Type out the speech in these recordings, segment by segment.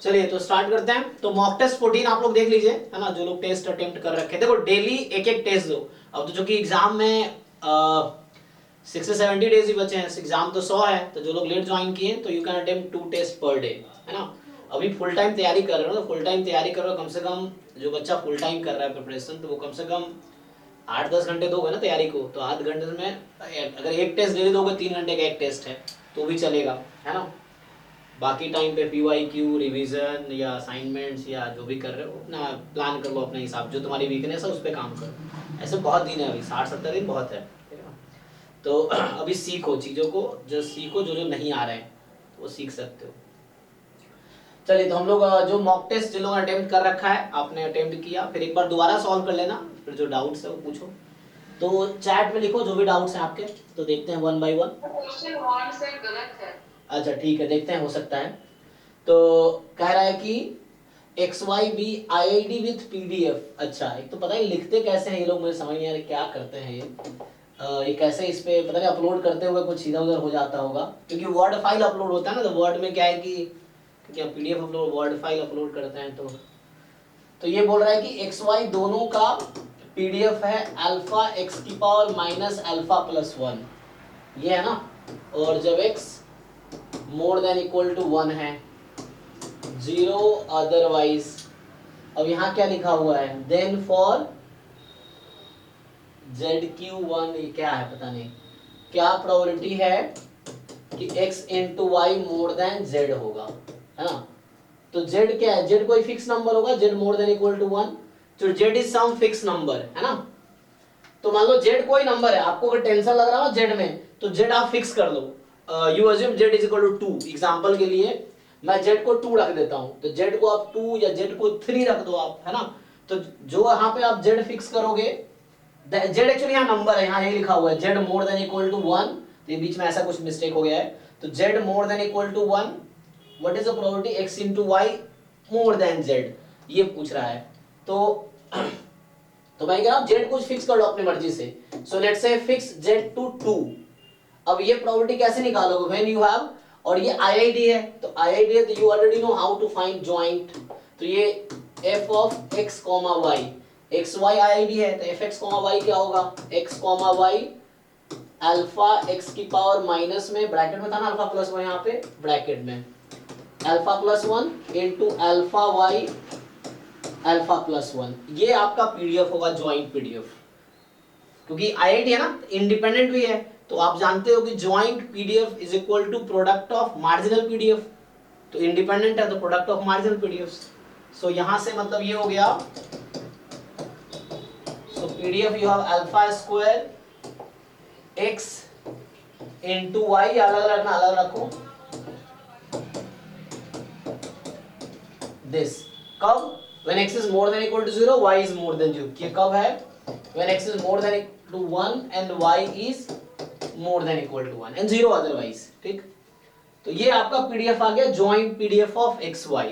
चलिए तो स्टार्ट करते हैं। तो मॉक टेस्ट 14 आप लोग देख लीजिए, है ना, जो लोग टेस्ट अटेम्प्ट कर रखे हैं। देखो डेली एक एक टेस्ट दो। अब तो जो कि एग्जाम में 60-70 डेज ही बचे हैं, एग्जाम तो 100 है, तो जो लोग लेट ज्वाइन किए तो you can attempt 2 test per day, है ना। अभी फुल टाइम तैयारी कर रहे हो, तो फुल टाइम तैयारी कर रहे हो, कम से कम जो बच्चा फुल टाइम कर रहा है प्रिपरेशन, तो वो कम से कम 8-10 घंटे दोगे ना तैयारी को, तो 8 घंटे में अगर एक टेस्ट डेली दोगे, 3 घंटे का एक टेस्ट है तो भी चलेगा, है ना। बाकी टाइम पे PYQ रिवीजन या असाइनमेंट्स या जो भी कर रहे हो अपना प्लान कर लो अपने हिसाब, जो तुम्हारी वीकनेस है उस पर काम करो। ऐसे बहुत दिन है, अभी 60-70 दिन बहुत है, ठीक है ना। तो अभी सीखो चीज़ों को, जो सीखो, जो जो नहीं आ रहे हैं वो सीख सकते हो। चलिए तो हम लोग जो मॉक टेस्ट जिन लोगों ने अटेम्प्ट कर रखा है, आपने अटेम्प्ट किया, फिर एक बार दोबारा सॉल्व कर लेना, फिर जो डाउट्स है वो पूछो। तो चैट में लिखो जो भी डाउट्स हैं आपके, तो देखते हैं 1 बाय 1। क्वेश्चन 1 से गलत है। अच्छा ठीक है, देखते हैं, हो सकता है। तो कह रहा है कि XYB IID विथ PDF। अच्छा, एक तो पता नहीं लिखते कैसे हैं ये लोग, मुझे समझ नहीं आ रहा क्या करते हैं ये कैसे इस पे पता नहीं अपलोड करते हुए कुछ इधर उधर हो जाता होगा, क्योंकि वर्ड फाइल अपलोड होता है ना, तो वर्ड में क्या है कि क्या PDF upload, word file upload करते हैं, तो ये बोल रहा है कि XY दोनों का PDF है अल्फा x की पावर माइनस अल्फा प्लस 1, ये है ना। और जब x more than equal to 1 है, 0 अदरवाइज। अब यहाँ क्या लिखा हुआ है, देन फॉर ZQ1, ये क्या है पता नहीं, क्या प्रोबेबिलिटी है कि x into y more than z होगा, है ना। तो z क्या है, z कोई फिक्स नंबर होगा, z more than equal to 1, तो z is some fix number, है ना। तो मान लो z कोई नंबर है, आपको अगर टेंशन लग रहा हो z में, तो z आप फिक्स कर लो। You assume z is equal to 2, example के लिए मैं z को 2 रख देता हूं, तो z को आप 2 या z को 3 रख दो आप, है ना। तो जो यहाँ पे आप z फिक्स करोगे, z एक्चुअली यहाँ नंबर है, यहाँ ये लिखा हुआ है z more than equal to 1, तो ये बीच में ऐसा कुछ मिस्टेक हो गया है। तो z more than equal to 1, what is the probability x into y more than z, ये पूछ रहा है। तो मैं कह रहा हूं z कुछ फिक्स कर लो अपनी मर्जी से। So let's say fix z to 2। अब ये प्रोबेबिलिटी कैसे निकालोगे, व्हेन यू हैव, और ये IID है, तो IID है तो you already know how to find joint. तो ये f of x, y, xy IID है, तो fx, y क्या होगा, x, y अल्फा x की पावर माइनस में, ब्रैकेट में था ना अल्फा प्लस 1, यहाँ पे ब्रैकेट में alpha plus 1 into alpha y alpha plus 1, ये आपका PDF होगा, ज्वाइंट PDF। क्योंकि IID है ना, इंडिपेंडेंट भी है, तो आप जानते हो कि joint PDF is equal to product of marginal PDF, तो इंडिपेंडेंट है तो product of marginal PDF। So यहां से मतलब ये हो गया, so PDF you have alpha square x into y, अलग रखना, अलग रखो, दिस कब, when x is more than equal to 0, y is more than 0, ये कब है, when x is more than equal to 1 and y is more than equal to 1 and 0 otherwise, ठीक। तो ये आपका PDF आ गया, joint PDF of xy।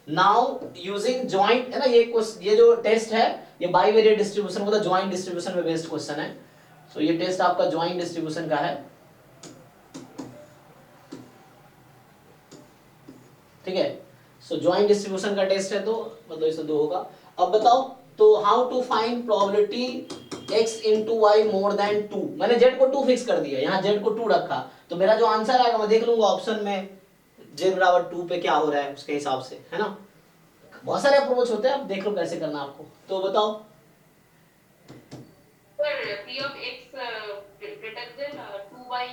now using joint, है ना, ये जो टेस्ट है ये बाइवेरिएट डिस्ट्रीब्यूशन, मतलब joint डिस्ट्रीब्यूशन पे बेस्ड क्वेश्चन है। तो ये टेस्ट आपका joint डिस्ट्रीब्यूशन का है, ठीक है। सो ज्वाइंट डिस्ट्रीब्यूशन का टेस्ट है, तो मतलब इससे 2 होगा। अब बताओ, तो how to find probability x into y more than 2, मैंने z को 2 फिक्स कर दिया, यहाँ z को 2 रखा, तो मेरा जो आंसर आएगा मैं देख लूंगा ऑप्शन में z बराबर 2 पे क्या हो रहा है उसके हिसाब से, है ना। बहुत सारे अप्रोच होते हैं, आप देख लो कैसे करना आपको। तो बताओ p of x greater than 2 by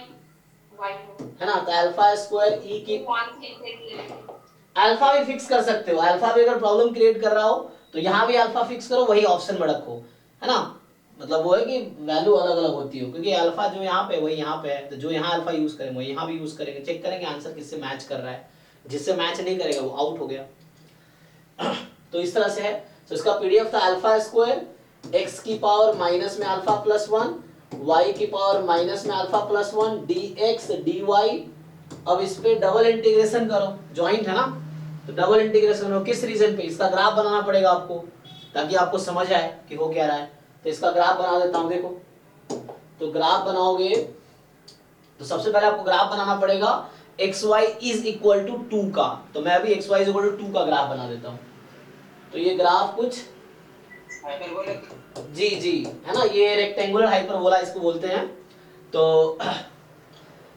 y, है ना, तो अल्फा स्क्वायर e की, 1 से अल्फा भी फिक्स कर सकते हो, अल्फा भी अगर प्रॉब्लम क्रिएट कर रहा हो तो यहाँ भी अल्फा फिक्स करो, वही ऑप्शन में रखो, है ना। मतलब वो है कि वैल्यू अलग अलग होती हो, क्योंकि अल्फा जो यहाँ पे वही यहाँ पे है, तो जो यहाँ अल्फा यूज करेंगे वही यहाँ भी यूज करेंगे, चेक करेंगे आंसर किससे मैच कर रहा है, जिससे मैच नहीं करेगा वो आउट हो गया। तो इस तरह से है। तो इसका PDF था अल्फा स्क्वायर x की पावर माइनस में अल्फा प्लस 1, y की पावर माइनस में अल्फा प्लस 1 dx dy। अब इस पे डबल इंटीग्रेशन करो, ज्वाइंट है ना, तो डबल इंटीग्रेशन करो, किस रीजन पे, इसका ग्राफ बनाना पड़ेगा आपको, ताकि आपको समझ आए कि हो क्या रहा है। तो इसका ग्राफ बना देता हूं, देखो। तो ग्राफ बनाओगे तो सबसे पहले आपको ग्राफ बनाना पड़ेगा x y is equal to 2 का, तो मैं अभी x y is equal to 2 का ग्राफ बना देता हूँ। तो ये ग्राफ कुछ जी जी है ना, ये रेक्टेंगुलर हाइपरबोला इसको बोलते हैं। तो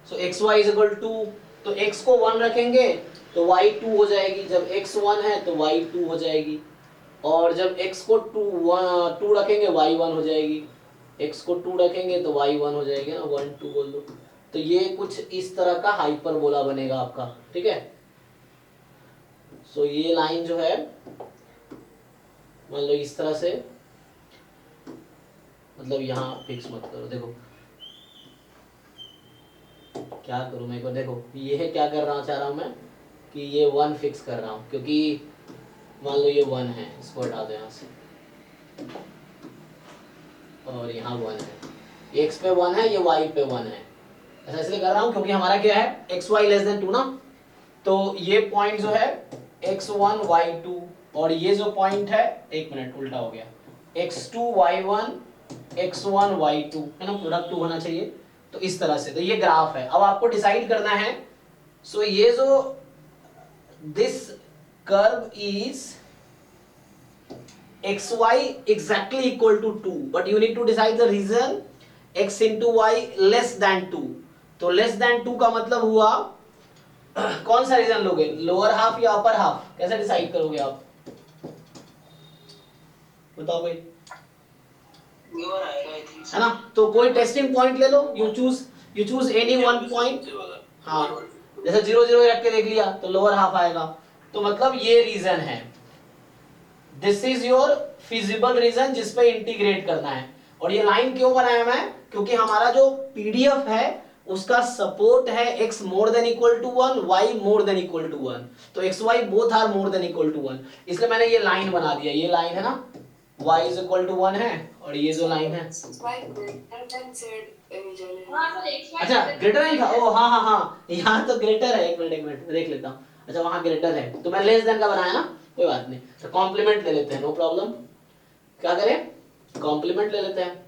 so x y is equal to, तो x को 1 रखेंगे तो y 2 हो जाएगी, जब x 1 है तो y 2 हो जाएगी, और जब x को 2 रखेंगे y 1 हो जाएगी, x को 2 रखेंगे तो y 1 हो जाएगी ना, 1 2 बोल दो। तो ये कुछ इस तरह का हाइपरबोला बनेगा आपका, ठीक है। सो ये लाइन जो है मान लो इस तरह से, मतलब यहाँ फिक्स मत करो, देखो क्या करूँ मैं को, देखो ये क्या कर रहा चाह रहा हूँ मैं कि ये 1 फिक्स कर रहा हूँ, क्योंकि मान लो ये 1 है, इसको हटा दो यहाँ से, और यहाँ 1 है, x पे 1 है, ये y पे 1 है। ऐसा इसलिए कर रहा हूँ क्योंकि हमारा क्या है एक्स वाई लेस देन 2 ना, तो ये पॉइंट जो है x1 y2, और ये जो पॉइंट है, एक मिनट उल्टा हो गया, x2 y1 x1 y2 है ना, प्रोडक्ट 2 होना चाहिए। तो इस तरह से, तो ये ग्राफ है। अब आपको डिसाइड करना है, सो ये जो this curve is xy exactly equal to 2, but you need to decide the reason x into y less than 2। तो लेस देन 2 का मतलब हुआ कौन सा रीजन लोगे, लोअर हाफ या अपर हाफ, कैसे डिसाइड करोगे आप, बताओ भाई, है ना। तो कोई टेस्टिंग पॉइंट ले लो, you choose any one point. हाँ, जैसे 0 0 रख के देख लिया तो लोअर हाफ आएगा। तो मतलब ये रीजन है, this is your feasible region जिसपे इंटीग्रेट करना है। और ये लाइन क्यों बनाया मैं, क्योंकि हमारा जो पीडीएफ है उसका सपोर्ट है x more than equal to 1, y more than equal to 1, तो x y both are more than equal to 1, इसलिए मैंने ये लाइन बना दिया। ये लाइन है ना, y इज इक्वल टू 1 है, और ये जो लाइन है अच्छा ग्रेटर देन था, ओ हाँ हाँ हाँ, यहाँ तो ग्रेटर है, एक मिनट देख लेता हूँ। अच्छा वहाँ ग्रेटर है, तो मैं लेस देन का बनाया ना, कोई बात नहीं, तो कॉम्प्लीमेंट ले लेते हैं, नो प्रॉब्लम। क्या करें, कॉम्प्लीमेंट ले लेते हैं,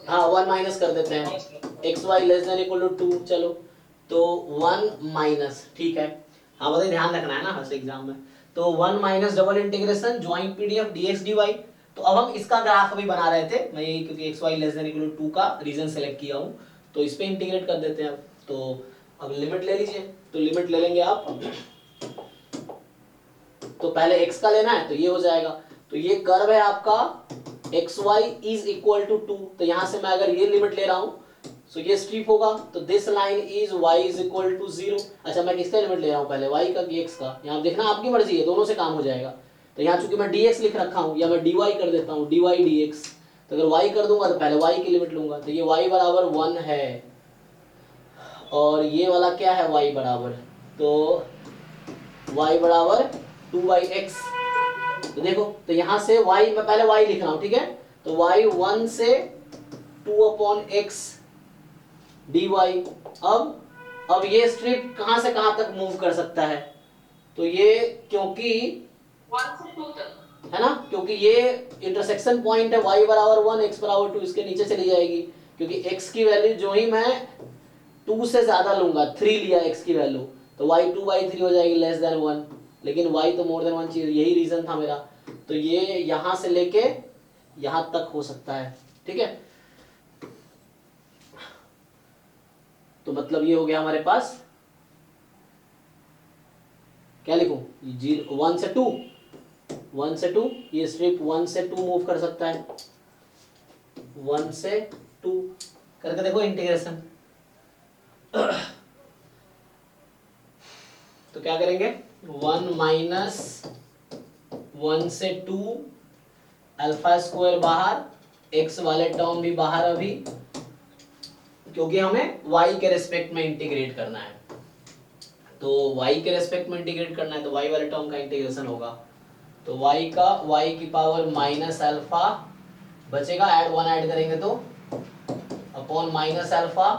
हाँ 1 माइनस कर देते हैं, x y less than equal to 2, चलो तो 1 माइनस, ठीक है। हाँ बताइए, ध्यान रखना है ना हर एग्जाम में। तो 1 minus double integration join PDF dx dy। तो अब हम इसका ग्राफ अभी बना रहे थे, मैं ये क्योंकि x y less than equal to 2 का रीजन सेलेक्ट किया हूँ, तो इस पे इंटीग्रेट कर देते हैं अब। तो अब लिमिट ले लीजिए, तो लिमिट ले लेंगे आप, तो पहले x का लेना है तो ये हो जाएगा। तो ये कर्व है आपका x y is equal to 2, तो यहां से मैं अगर ये लिमिट ले रहा हूं तो ये स्ट्रिप होगा, तो this line is y is equal to 0। अच्छा मैं किसका लिमिट ले रहा हूं, पहले y का कि x का, यहाँ देखना आपकी मर्जी है, दोनों से काम हो जाएगा। तो यहाँ चूंकि मैं dx लिख रखा हूं, या मैं dy कर देता हूं, dy dx, तो अगर y कर दूंगा तो पहले y की लिमिट लूंगा, तो ये y बराबर 1 है, और ये वाला क्या है y बराबर, तो y बराबर 2/x। तो देखो, तो यहां से y मैं पहले y लिख रहा हूं, ठीक है, तो y 1 से 2/x dy। अब ये स्ट्रिप कहां से कहां तक मूव कर सकता है, तो ये क्योंकि 1 से 2 तक है ना, क्योंकि ये इंटरसेक्शन पॉइंट है, y बराबर 1 x बराबर 2, इसके नीचे चली जाएगी, क्योंकि x की वैल्यू जो ही मैं 2 से ज्यादा लूंगा, 3 लिया x की वैल्यू, तो y 2/3 हो जाएगी लेस देन 1, लेकिन y तो मोर देन 1 चाहिए, यही रीजन था मेरा। तो ये यहां से लेके यहां तक हो सकता है, ठीक है। तो मतलब ये हो गया हमारे पास, क्या लिखूं, 1 से 2, 1 से 2, ये स्ट्रिप 1 से 2 मूव कर सकता है, 1 से 2 करके देखो इंटीग्रेशन। तो क्या करेंगे, 1 माइनस 1 से 2, अल्फा स्क्वायर बाहर, x वाले टर्म भी बाहर अभी, क्योंकि हमें y के रेस्पेक्ट में इंटीग्रेट करना है, तो y के रेस्पेक्ट में इंटीग्रेट करना है, तो y वाले टर्म का इंटीग्रेशन होगा, तो y की पावर माइनस अल्फा बचेगा, ऐड 1 ऐड करेंगे तो अपॉन माइनस अल्फा,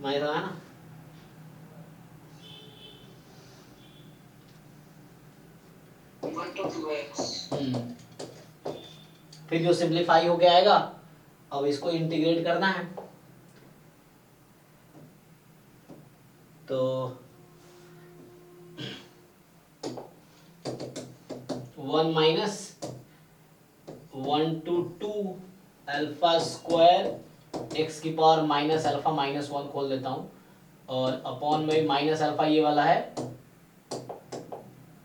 माइनस है ना, फिर जो सिंप्लीफाई होके आएगा, अब इसको इंटीग्रेट करना है, तो 1 minus 1 to 2 alpha square x की पावर माइनस अल्फा माइनस 1 खोल देता हूँ, और अपॉन में माइनस अल्फा ये वाला है,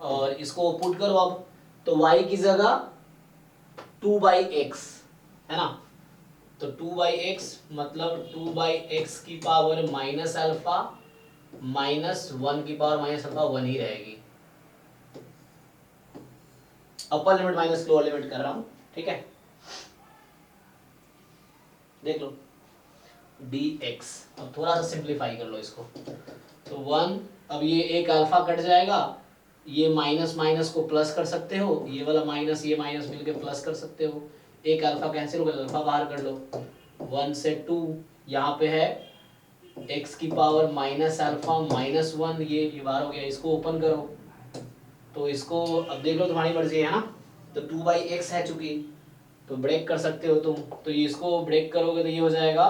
और इसको पुट करो अब, तो y की जगह 2/x है ना, तो 2/x मतलब 2/x की पावर माइनस अल्फा माइनस 1 की पावर माइनस अल्फा 1 ही रहेगी। Upper limit minus lower limit कर रहा हूं, ठीक है, देख लो dx। अब थोड़ा सा सिंप्लीफाई कर लो इसको, तो 1, अब ये एक अल्फा कट जाएगा, ये माइनस माइनस को प्लस कर सकते हो, ये वाला माइनस ये माइनस मिलके प्लस कर सकते हो, एक अल्फा कैंसिल हो गया, अल्फा बाहर कर लो, 1 से 2 यहाँ पे है x की पावर माइनस अल्फा माइनस 1, ये बाहर हो गया, इसको ओपन करो, तो इसको अब देख लो तुम्हारी मर्जी है ना, तो 2/x है चूंकि, तो ब्रेक कर सकते हो तुम, तो ये इसको ब्रेक करोगे तो ये हो जाएगा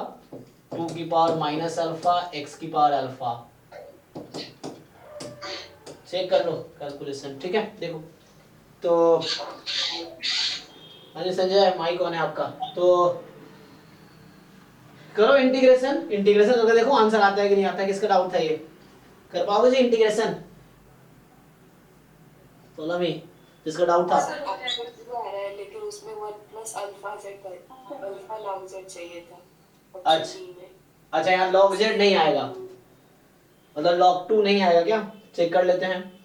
2 की पावर माइनस अल्फा x की पावर अल्फा। चेक कर लो कैलकुलेशन, ठीक है, देखो तो अजय संजय माइक ऑन है आपका, तो करो इंटीग्रेशन, इंटीग्रेशन करके देखो आंसर आता है कि नहीं आता है, किसका डाउट था ये, कर पाओगे जी इंटीग्रेशन? बोला मैं, जिसका डाउट था। सर ऑप्शन जो आ रहा है लेकिन उसमें 1 plus alpha Z alpha log Z चाहिए था ऑप्शन अच्छा बी में। अच्छा, यहाँ log z नहीं आएगा, मतलब log 2 नहीं आएगा क्या? चेक कर लेते हैं,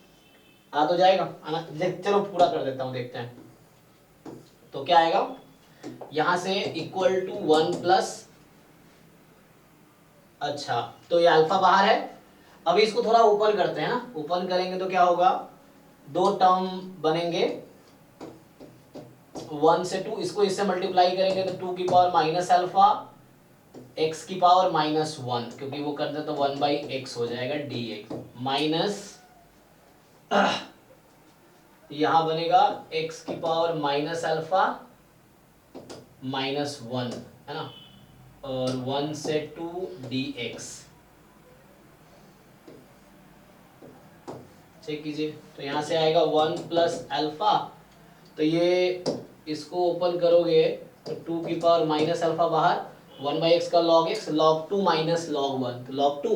आ तो जाएगा आना, चलो पूरा कर देता हूँ, देखते हैं तो क्या आएगा। यहाँ से इक्वल टू 1 प्लस, अच्छा तो ये अल्फा बाहर है, अभी इसको थोड़ा ओपन करते हैं ना, ओपन करेंगे तो क्या होगा, दो टर्म बनेंगे 1 से 2, इसको इससे मल्टीप्लाई करेंगे तो 2 की पावर माइनस अल्फा x की पावर माइनस 1, क्योंकि वो कर दे तो 1/x हो जाएगा dx माइनस, यहां बनेगा x की पावर माइनस अल्फा माइनस 1 है ना, और 1 से 2 dx। चेक कीजिए, तो यहां से आएगा 1 प्लस अल्फा, तो ये इसको ओपन करोगे तो 2 की पावर माइनस अल्फा बाहर, 1/x का log x, log 2 minus log 1, तो log 2,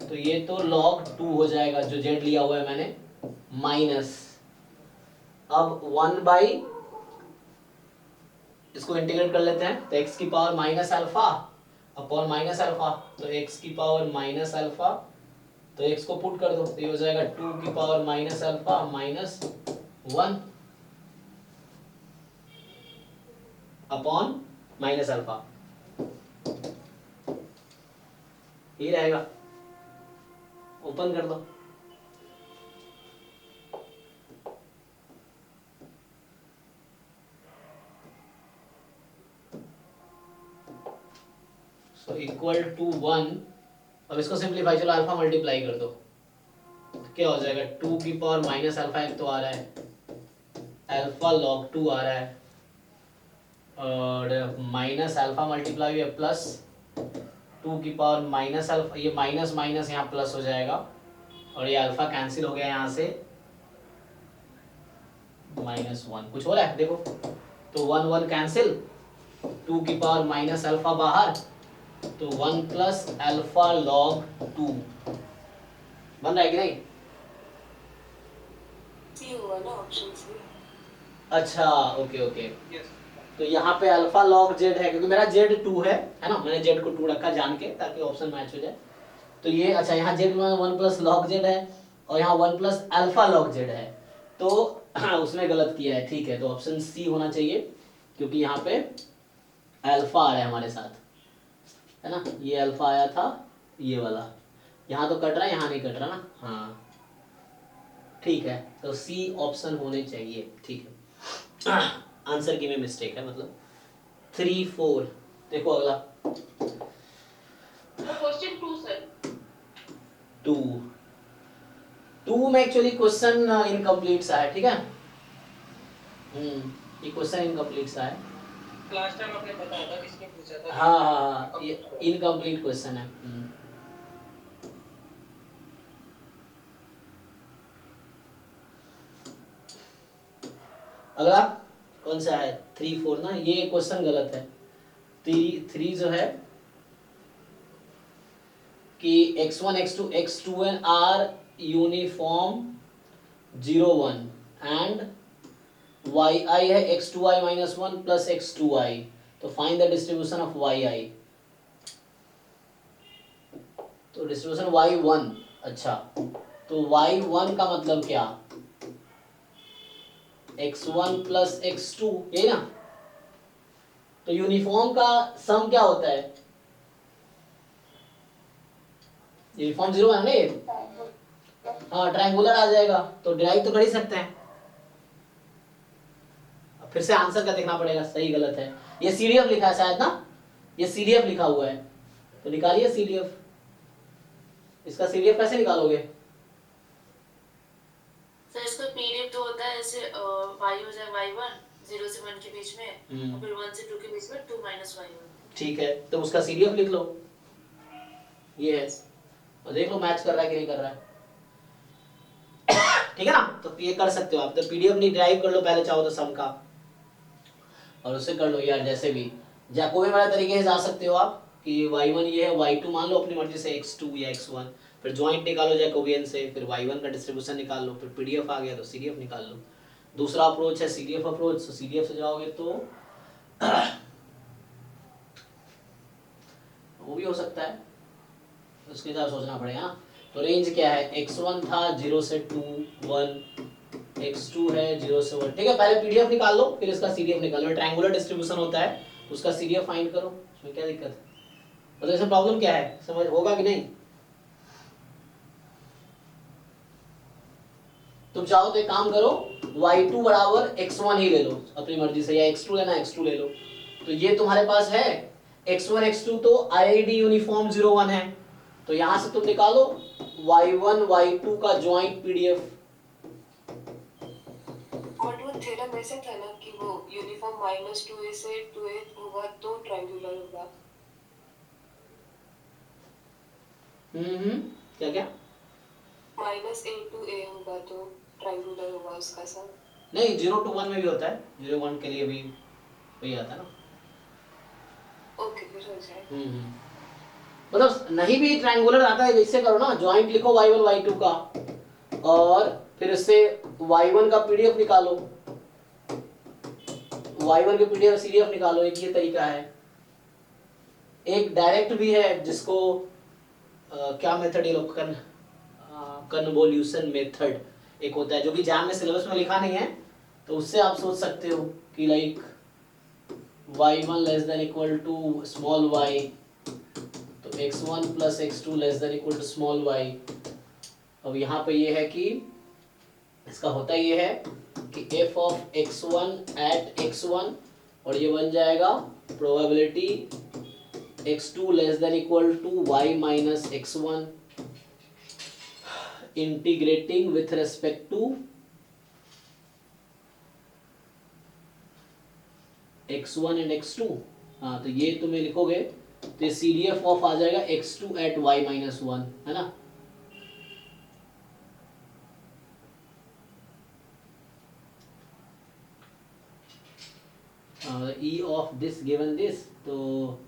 तो ये तो log 2 हो जाएगा जो z लिया हुआ है मैंने, माइनस, अब 1 बाई, इसको इंटीग्रेट कर लेते हैं, तो x की power minus alpha upon minus alpha, तो x की पावर माइनस अल्फा, तो x को पुट कर दो, तो ये हो जाएगा 2 की power minus alpha minus 1 upon minus alpha, ये रहेगा, ओपन कर दो, सो इक्वल टू 1, अब इसको सिंप्लीफाई, चलो अल्फा मल्टीप्लाई कर दो, तो क्या हो जाएगा 2 की पावर माइनस अल्फा, एक तो आ रहा है अल्फा log 2 आ रहा है, और माइनस अल्फा मल्टीप्लाई हुआ प्लस 2 की पावर माइनस अल्फा, ये माइनस माइनस यहाँ प्लस हो जाएगा, और ये अल्फा कैंसिल हो गया यहाँ से, माइनस 1 कुछ हो रहा है देखो, तो 1 1 कैंसिल, 2 की पावर माइनस अल्फा बाहर, तो 1 प्लस अल्फा log 2 बन रहा है कि नहीं? सी हुआ ना ऑप्शन सी। अच्छा ओके ओके, तो यहाँ पे अल्फा log z है, क्योंकि मेरा z 2 है ना, मैंने z को 2 रखा जान के, ताकि ऑप्शन मैच हो जाए, तो ये अच्छा यहाँ z 1 प्लस log z है, और यहाँ 1 प्लस अल्फा log z है, तो उसने गलत किया है, ठीक है, तो ऑप्शन सी होना चाहिए, क्योंकि यहाँ पे अल्फा आ रहा है हमारे साथ, है ना, ये अल्फा आया था, ये वाला यहाँ तो कट रहा है, यहाँ नहीं कट रहा ना, हाँ ठीक है, तो सी ऑप्शन होने चाहिए, ठीक है, आंसर की में मिस्टेक है, मतलब 3 4, देखो अगला क्वेश्चन 2 सर, 2 2 में एक्चुअली क्वेश्चन इनकम्प्लीट सा है, ठीक है, ये क्वेश्चन इनकम्प्लीट सा है, लास्ट टाइम आपने बताया था, किसने पूछा था? हाँ हाँ हाँ, ये इनकम्प्लीट क्वेश्चन है, अगला कौन सा है 3 4 ना, ये क्वेश्चन गलत है। 3 जो है कि x1 x2 x2n are uniform 0 1 and yi है x2i minus 1 plus x2i, तो find the distribution of yi। तो डिस्ट्रीब्यूशन y1, अच्छा तो y1 का मतलब क्या, x1 प्लस x2, ये ना। तो यूनिफॉर्म का सम क्या होता है, यूनिफॉर्म 0 है ना ये, हाँ ट्रायंगुलर आ जाएगा, तो डिराइव तो कर ही सकते हैं। अब फिर से आंसर का देखना पड़ेगा सही गलत है। ये सीडीएफ लिखा है शायद ना, ये सीडीएफ लिखा हुआ है, तो निकालिए सीडीएफ। इसका सीडीएफ कैसे निकालोगे, सर इसका पीरियड तो होता है ऐसे y हो जाए y1 0 से 1 के बीच में, और फिर 1 से 2 के बीच में 2 माइनस y1। ठीक है, तो उसका सीडीएफ लिख लो, ये है, और देख लो मैच कर रहा है कि नहीं कर रहा है। ठीक है ना, तो ये कर सकते हो आप, तो पीडीएफ नहीं ड्राइव कर लो पहले चाहो तो सम का, और उससे कर लो यार, जैसे भी जैकोबियन वाले तरीके से जा सकते हो आप कि y1 ये है, y2 मान लो अपनी मर्जी से x2 या x1, फिर जॉइंट निकालो जैकोबियन से, फिर y1 का डिस्ट्रीब्यूशन निकाल लो, फिर पीडीएफ आ गया तो सीडीएफ निकाल लो। दूसरा अप्रोच है सीडीएफ अप्रोच, तो सीडीएफ से जाओगे तो वो भी हो सकता है, उसके हिसाब सोचना पड़ेगा ना। तो रेंज क्या है, x1 था 0 से 2 1, x2 है 0 से 1, ठीक है। पहले पीडीएफ निकाल लो फिर इसका सीडीएफ निकाल लो, ट्रायंगुलर डिस्ट्रीब्यूशन होता है तो उसका सीडीएफ फाइंड करो, उसमें क्या दिक्कत है। मतलब इसमें प्रॉब्लम क्या है, समझ होगा कि नहीं। तुम चाहो तो एक काम करो, y2 बराबर x1 ही ले लो अपनी मर्जी से, या x2 लेना x2 ले लो। तो ये तुम्हारे पास है x1 x2, तो आईआईडी यूनिफॉर्म 0 1 है, तो यहां से तुम निकालो y1 y2 का जॉइंट पीडीएफ। बट वो थ्योरम ऐसे था ना कि वो यूनिफॉर्म -2a से 2a होगा तो ट्रायंगुलर होगा। क्या क्या, -a to a होगा तो ट्रायंगुलर होगा उसका सम। नहीं 0 to 1 में भी होता है, 0 1 के लिए भी वही आता है ना। ओके फिर हो जाए। मतलब नहीं भी ट्रायंगुलर आता है, जैसे करो ना, जॉइंट लिखो y1 y2 का, और फिर इससे y1 का पीडीएफ निकालो, y1 के पीडीएफ सीडीएफ निकालो, एक ये तरीका है। एक डायरेक्ट भी है जिसको क्या मेथड ये लोग कन्वोल्यूशन मेथड एक होता है, जो कि एग्जाम में सिलेबस में लिखा नहीं है, तो उससे आप सोच सकते हो कि like y1 less than equal to small y, तो x1 plus x2 less than equal to small y। अब यहाँ पे ये है कि इसका होता ये है कि f of x1 eight x1, और ये बन जाएगा probability x2 less than equal to y minus x1 integrating with respect to x1 and x2। हाँ, तो ये तुम्हें लिखोगे तो ये CDF ऑफ आ जाएगा x2 एट y माइनस 1, है ना। E of this given this, तो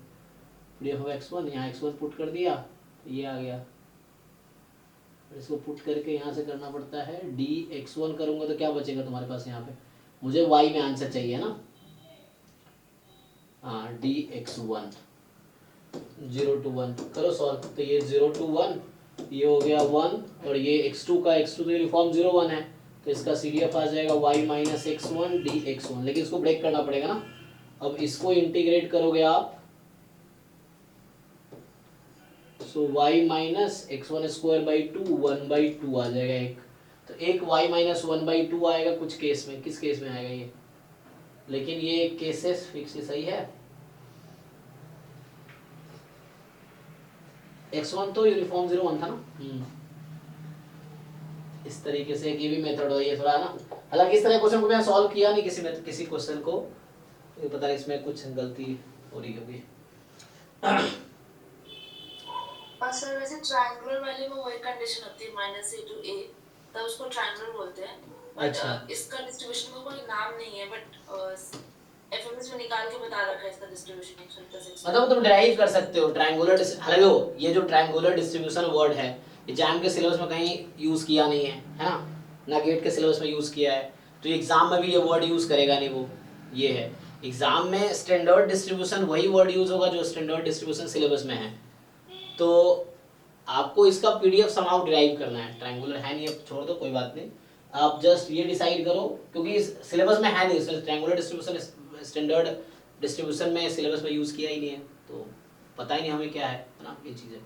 CDF ऑफ x1, यहाँ x1 पुट कर दिया तो ये आ गया, इसको पुट करके यहाँ से करना पड़ता है dx1 करूँगा तो क्या बचेगा तुम्हारे पास, यहाँ पे मुझे y में आंसर चाहिए ना। हाँ dx1 0 to 1 करो सॉल्व, तो ये 0 to 1, ये हो गया 1, और ये x2 का, x2 तो यूनिफॉर्म 0 1 है, तो इसका CDF आ जाएगा y माइनस x1 dx1, लेकिन इसको ब्रेक करना पड़ेगा ना। अब इसको इंटीग्रेट करोगे आप, सो y minus x1 square by 2 1/2 आ जाएगा एक, तो एक y माइनस 1/2 आएगा कुछ केस में, किस केस में आएगा ये, लेकिन ये केसेस फिक्स सही है। x1 तो यूनिफॉर्म 0 1 था ना। इस तरीके से ये भी मेथड है, ये थोड़ा ना, हालांकि इस तरह क्वेश्चन को मैं सॉल्व किया नहीं किसी क्वेश्चन को, तो पता नहीं इसमें कुछ गलती हो रही होगी। और सर वैसे ट्रायंगुलर वाले में वही कंडीशन होती है -a to a, तब उसको ट्रायंगुलर बोलते हैं, अच्छा। इसका डिस्ट्रीब्यूशन का कोई नाम नहीं है, बट एफएमएस में निकाल के बता रखा है इसका डिस्ट्रीब्यूशन एक्चुअल प्लस एक्स। मतलब तुम डिराइव कर सकते हो ट्रायंगुलर। हेलो, ये जो ट्रायंगुलर डिस्ट्रीब्यूशन वर्ड है, ये जैम के सिलेबस में कहीं यूज किया नहीं है ना, ना गेट के सिलेबस में यूज किया है, तो एग्जाम में भी ये वर्ड यूज करेगा नहीं वो। ये है एग्जाम में स्टैंडर्ड डिस्ट्रीब्यूशन वही वर्ड यूज होगा जो स्टैंडर्ड डिस्ट्रीब्यूशन सिलेबस में है। तो आपको इसका पीडीएफ समहाउ डिराइव करना है। ट्रायंगुलर है नहीं, अब छोड़ दो, कोई बात नहीं। आप जस्ट ये डिसाइड करो, क्योंकि इस सिलेबस में है नहीं, ट्रायंगुलर डिस्ट्रीब्यूशन स्टैंडर्ड डिस्ट्रीब्यूशन में सिलेबस में यूज़ किया ही नहीं है, तो पता ही नहीं हमें क्या है ना ये चीज़ें।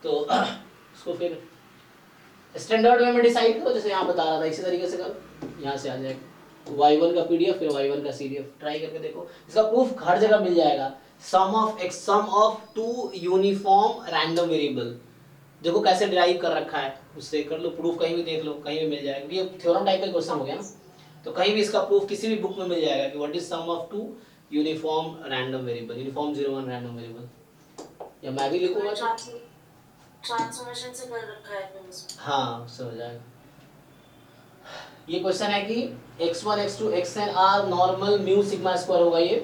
तो उसको फिर स्टैंडर्ड वे में डिसाइड करो, जैसे यहाँ बता रहा था, इसी तरीके से करो, यहाँ से आ जाएगा y1 का पीडीएफ, फिर y1 का सीडीएफ। ट्राई करके देखो, इसका प्रूफ हर जगह मिल जाएगा। Sum of two uniform random variable, देखो कैसे डिराइव कर रखा है, उससे कर लो प्रूफ, कहीं भी देख लो, कहीं भी मिल जाएगा, क्योंकि ये थ्योरम टाइप का क्वेश्चन हो गया ना, तो कहीं भी इसका प्रूफ किसी भी बुक में मिल जाएगा कि what is sum of two uniform random variable, uniform 01 random variable. या मैं भी लिखूंगा ट्रांसफॉर्मेशन से कर रखा है एफएमएस में। हाँ, उससे हो जाएगा। ये क्वेश्चन है कि x1 x2 xn r normal mu sigma square होगा ये,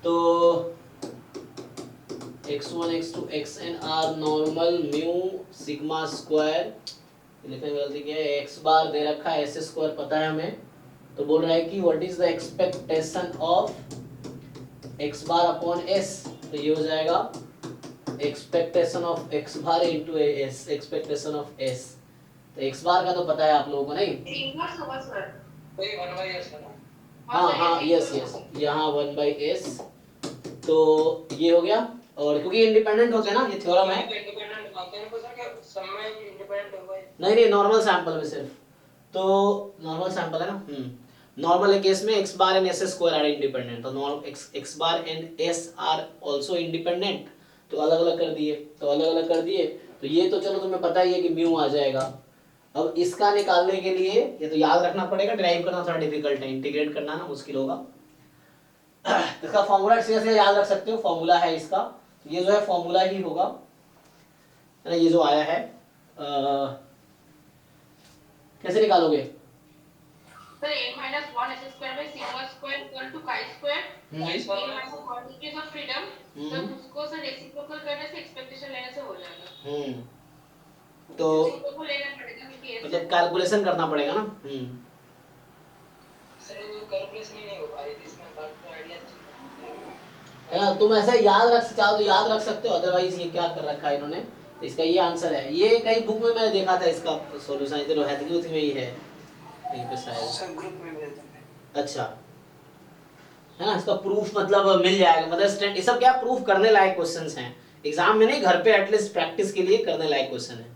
तो x1 x2 xn r normal mu sigma square, लिखने में गलती किया है, x बार दे रखा है, s स्क्वायर पता है हमें, तो बोल रहा है कि what is the expectation of x bar upon s, तो ये हो जाएगा expectation of x bar into s, expectation of s। तो x बार का तो पता है आप लोगों को, नहीं? इनवर्स होगा सर। कोई 1/s है ना? हाँ, यस, यहाँ 1/s, तो ये हो गया। और क्योंकि इंडिपेंडेंट होते हैं ना, ये थ्योरम है। इंडिपेंडेंट मानते हैं सर, क्या सब में इंडिपेंडेंट होगा? नहीं, नॉर्मल सैंपल में सिर्फ, तो नॉर्मल सैंपल है ना। नॉर्मल केस में x bar and s square are independent, तो x bar and s are also independent, तो अलग अलग कर दिए, तो ये तो चलो तुम्हें पता ही है कि म्यू आ जाएगा। अब इसका निकालने के लिए ये तो याद रखना पड़ेगा, डिराइव करना थोड़ा डिफिकल्ट है, इंटीग्रेट करना ना मुश्किल होगा। इसका फॉर्मूला सीधे याद रख सकते हो, फॉर्मूला है इसका, ये जो है फॉर्मूला ही होगा, है ना, ये जो आया है। कैसे निकालोगे? Sir a-1 s square by sigma square equal to chi square, quantities of freedom, तो उसको सर रेसिप्रोकल करने से एक्सपेक्टेशन लेने से हो जाएगा। तो को लेना पड़ेगा क्योंकि मतलब कैलकुलेशन करना पड़ेगा ना। सर ये कैलकुलेशन ही नहीं हो पाई, इसमें बात का आईडिया है ना, तुम ऐसे याद रख चाहो तो याद रख सकते हो, अदरवाइज ये क्या कर रखा है इन्होंने, तो इसका ये आंसर है। ये कई बुक में मैंने देखा था इसका सॉल्यूशन, इधर रोहित में ही है कहीं पे शायद, सर ग्रुप में भेज देंगे। अच्छा है ना, इसका प्रूफ मतलब मिल जाएगा, मतलब ये सब क्या प्रूफ करने लायक क्वेश्चंस हैं, एग्जाम में नहीं, घर पे एटलीस्ट प्रैक्टिस के लिए करने लायक क्वेश्चन है।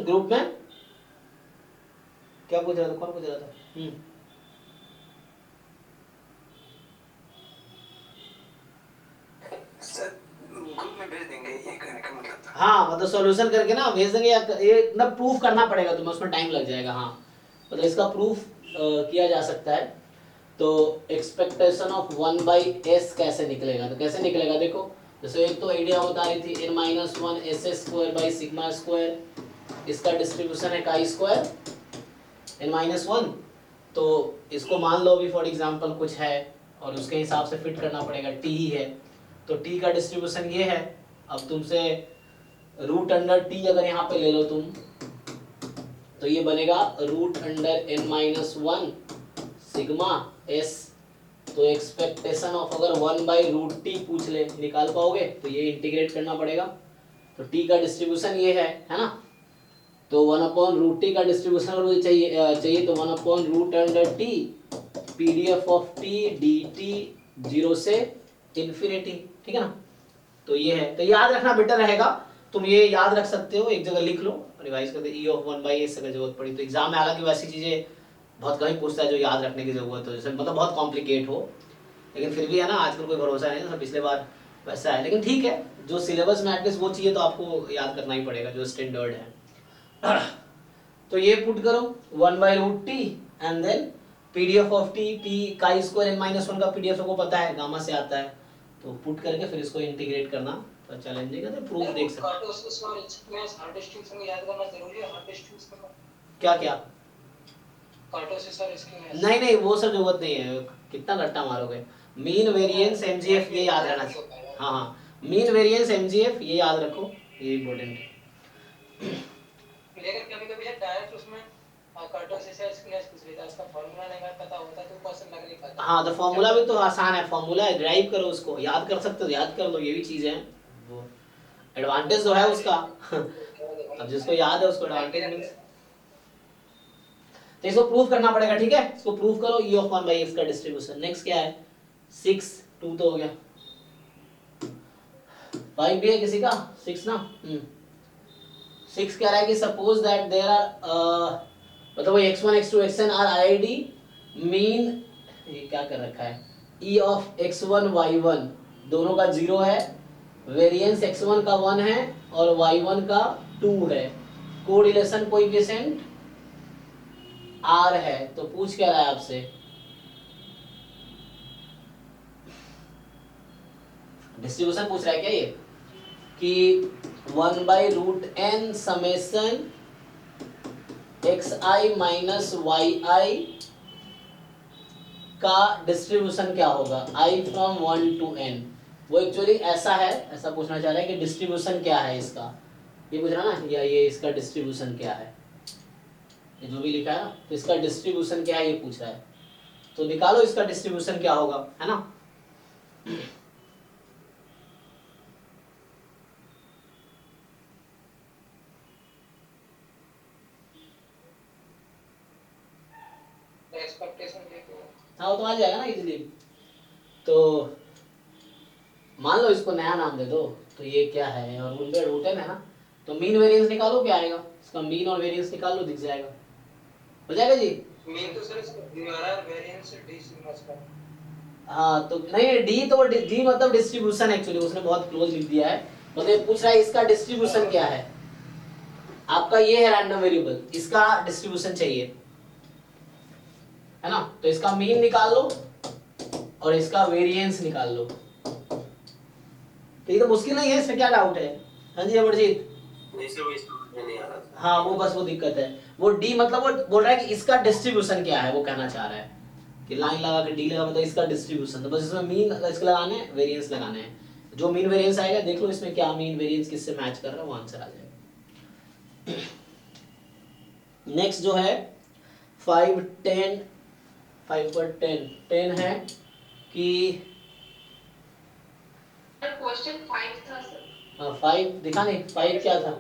ग्रुप में क्या पूछ रहा था, कौन पूछ रहा था? सर ग्रुप में भेज देंगे, ये कहने का मतलब था। हाँ, मतलब सॉल्यूशन करके ना भेज देंगे, या ये मतलब प्रूफ करना पड़ेगा तुम्हें, उसमें टाइम लग जाएगा। हाँ, मतलब इसका प्रूफ किया जा सकता है। तो एक्सपेक्टेशन ऑफ 1/s कैसे निकलेगा, तो कैसे निकलेगा देखो, जैसे एक तो आइडिया बता रही थी n-1 s square by sigma square, इसका डिस्ट्रीब्यूशन है काई स्क्वायर n-1, तो इसको मान लो अभी फॉर एग्जांपल कुछ है और उसके हिसाब से फिट करना पड़ेगा, t ही है, तो t का डिस्ट्रीब्यूशन ये है। अब तुमसे रूट अंडर t अगर यहाँ पे ले लो तुम, तो ये बनेगा root under n-1 sigma s, तो एक्सपेक्टेशन ऑफ अगर 1/√t पूछ ले, निकाल पाओगे? तो ये इंटीग्रेट करना पड़ेगा, तो t का डिस्ट्रीब्यूशन ये है ना, तो 1/√t का डिस्ट्रीब्यूशन अगर मुझे चाहिए तो 1/√t PDF of t dt 0 से इन्फिनिटी, ठीक है ना। तो ये है, तो याद रखना बेटर रहेगा, तुम ये याद रख सकते हो, एक जगह लिख लो, रिवाइज करते ई ऑफ 1/s अगर जरूरत पड़ी तो। एग्जाम में हालांकि वैसी चीजें बहुत कम पूछता है जो याद रखने की जरूरत हो, जैसे मतलब बहुत कॉम्प्लिकेट हो, लेकिन फिर भी है ना, आजकल कोई भरोसा नहीं है, पिछले बार वैसा है, लेकिन ठीक है, जो सिलेबस में एटलीस्ट वो चाहिए तो आपको याद करना ही पड़ेगा, जो स्टैंडर्ड है। तो ये पुट करो 1/√t and then PDF of t, chi² n-1 का पीडीएफ को पता है, गामा से आता है, तो पुट करके फिर इसको इंटीग्रेट करना तो चैलेंजिंग है, तो प्रूफ देख सकते हैं। कार्टोसिस और एक्सपीरियंस हार्ड डिस्टिंक्शन याद करना जरूरी है, हार्ड डिस्टिंक्शन का क्या क्या? कार्टोसिस और एक्सपीरियंस नहीं वो सब जरूरत नहीं है, कितना रट्टा मारोगे। मीन वेरिएंस एमजीएफ ये याद रहना चाहिए। हाँ, मीन वेरिएंस एमजीएफ ये याद रखो, ये इंपॉर्टेंट है। लेकिन कभी-कभी है डायरेक्ट उसमें कार्टोसिस और एक्सपीरियंस पूछ लेता है, उसका फार्मूला नहीं पता होता तो क्वेश्चन लग नहीं पाता। हाँ, तो फॉर्मूला भी तो आसान है, फॉर्मूला ड्राइव करो, उसको याद कर सकते हो, याद कर लो, ये भी चीज है, वो एडवांटेज तो है उसका। अब जिसको याद है उसको एडवांटेज मिल, तो इसको प्रूव करना पड़ेगा, ठीक है, इसको प्रूव करो, ई ऑफ 1/x का डिस्ट्रीब्यूशन। नेक्स्ट क्या है, 6 2 तो हो गया, 5 भी है किसी का, 6 ना, 6 कह रहा है कि सपोज दैट देयर आर मतलब वो x1 x2 xn are ID mean, ये क्या कर रखा है, e ऑफ x1 y1 दोनों का 0 है, वेरिएंस x1 का 1 है और y1 का 2 है, कोरिलेशन कोएफिशिएंट r है, तो पूछ क्या रहा है आपसे, डिस्ट्रीब्यूशन पूछ रहा है क्या ये, कि 1/√n summation xi minus yi का डिस्ट्रीब्यूशन क्या होगा, i फ्रॉम 1 to n। वो एक्चुअली ऐसा है, ऐसा पूछना चाह रहा है कि डिस्ट्रीब्यूशन क्या है इसका, ये पूछ रहा ना, या ये इसका डिस्ट्रीब्यूशन क्या है, ये जो भी लिखा है ना, तो इसका डिस्ट्रीब्यूशन क्या है ये पूछ रहा है, तो निकालो इसका डिस्ट्रीब्यूशन क्या होगा, है ना। एक्सपेक्टेशन देखो, हाँ वो तो आ जाएगा ना इजीली, तो मान लो इसको नया नाम दे दो, तो ये क्या है, और उनका रूटन है ना, तो मीन वेरिएंस निकालो, क्या आएगा, इसका मीन और वेरिएंस निकाल लो, दिख जाएगा, हो जाएगा जी। मीन तो सर इसका दीवार वेरिएंस डी सिग्मा का। हाँ तो नहीं, डी तो डी मतलब डिस्ट्रीब्यूशन, एक्चुअली उसने बहुत क्लोज लिख दिया है, मतलब पूछ रहा है इसका डिस्ट्रीब्यूशन क्या है, आपका ये है रैंडम वेरिएबल, इसका डिस्ट्रीब्यूशन चाहिए, है ना, तो इसका मीन निकाल लो और इसका वेरिएंस निकाल लो, तो ये तो मुश्किल नहीं है, इसमें क्या डाउट है। हाँ जी अमरजीत, नहीं आ रहा। हाँ वो बस वो दिक्कत है, वो डी मतलब वो बोल रहा है कि इसका डिस्ट्रीब्यूशन क्या है, वो कहना चाह रहा है कि लाइन लगा के डी लगा मतलब इसका डिस्ट्रीब्यूशन, तो बस इसमें मीन इसके लगाने हैं, वेरिएंस लगाने हैं, जो मीन वेरिएंस आएगा देख लो इसमें क्या मीन वेरिएंस किससे मैच कर रहा है, वो आंसर आ जाएगा। नेक्स्ट जो है 5 10 5 पर 10 है कि क्वेश्चन 5 था सर, 5 दिखा नहीं, 5 क्या था,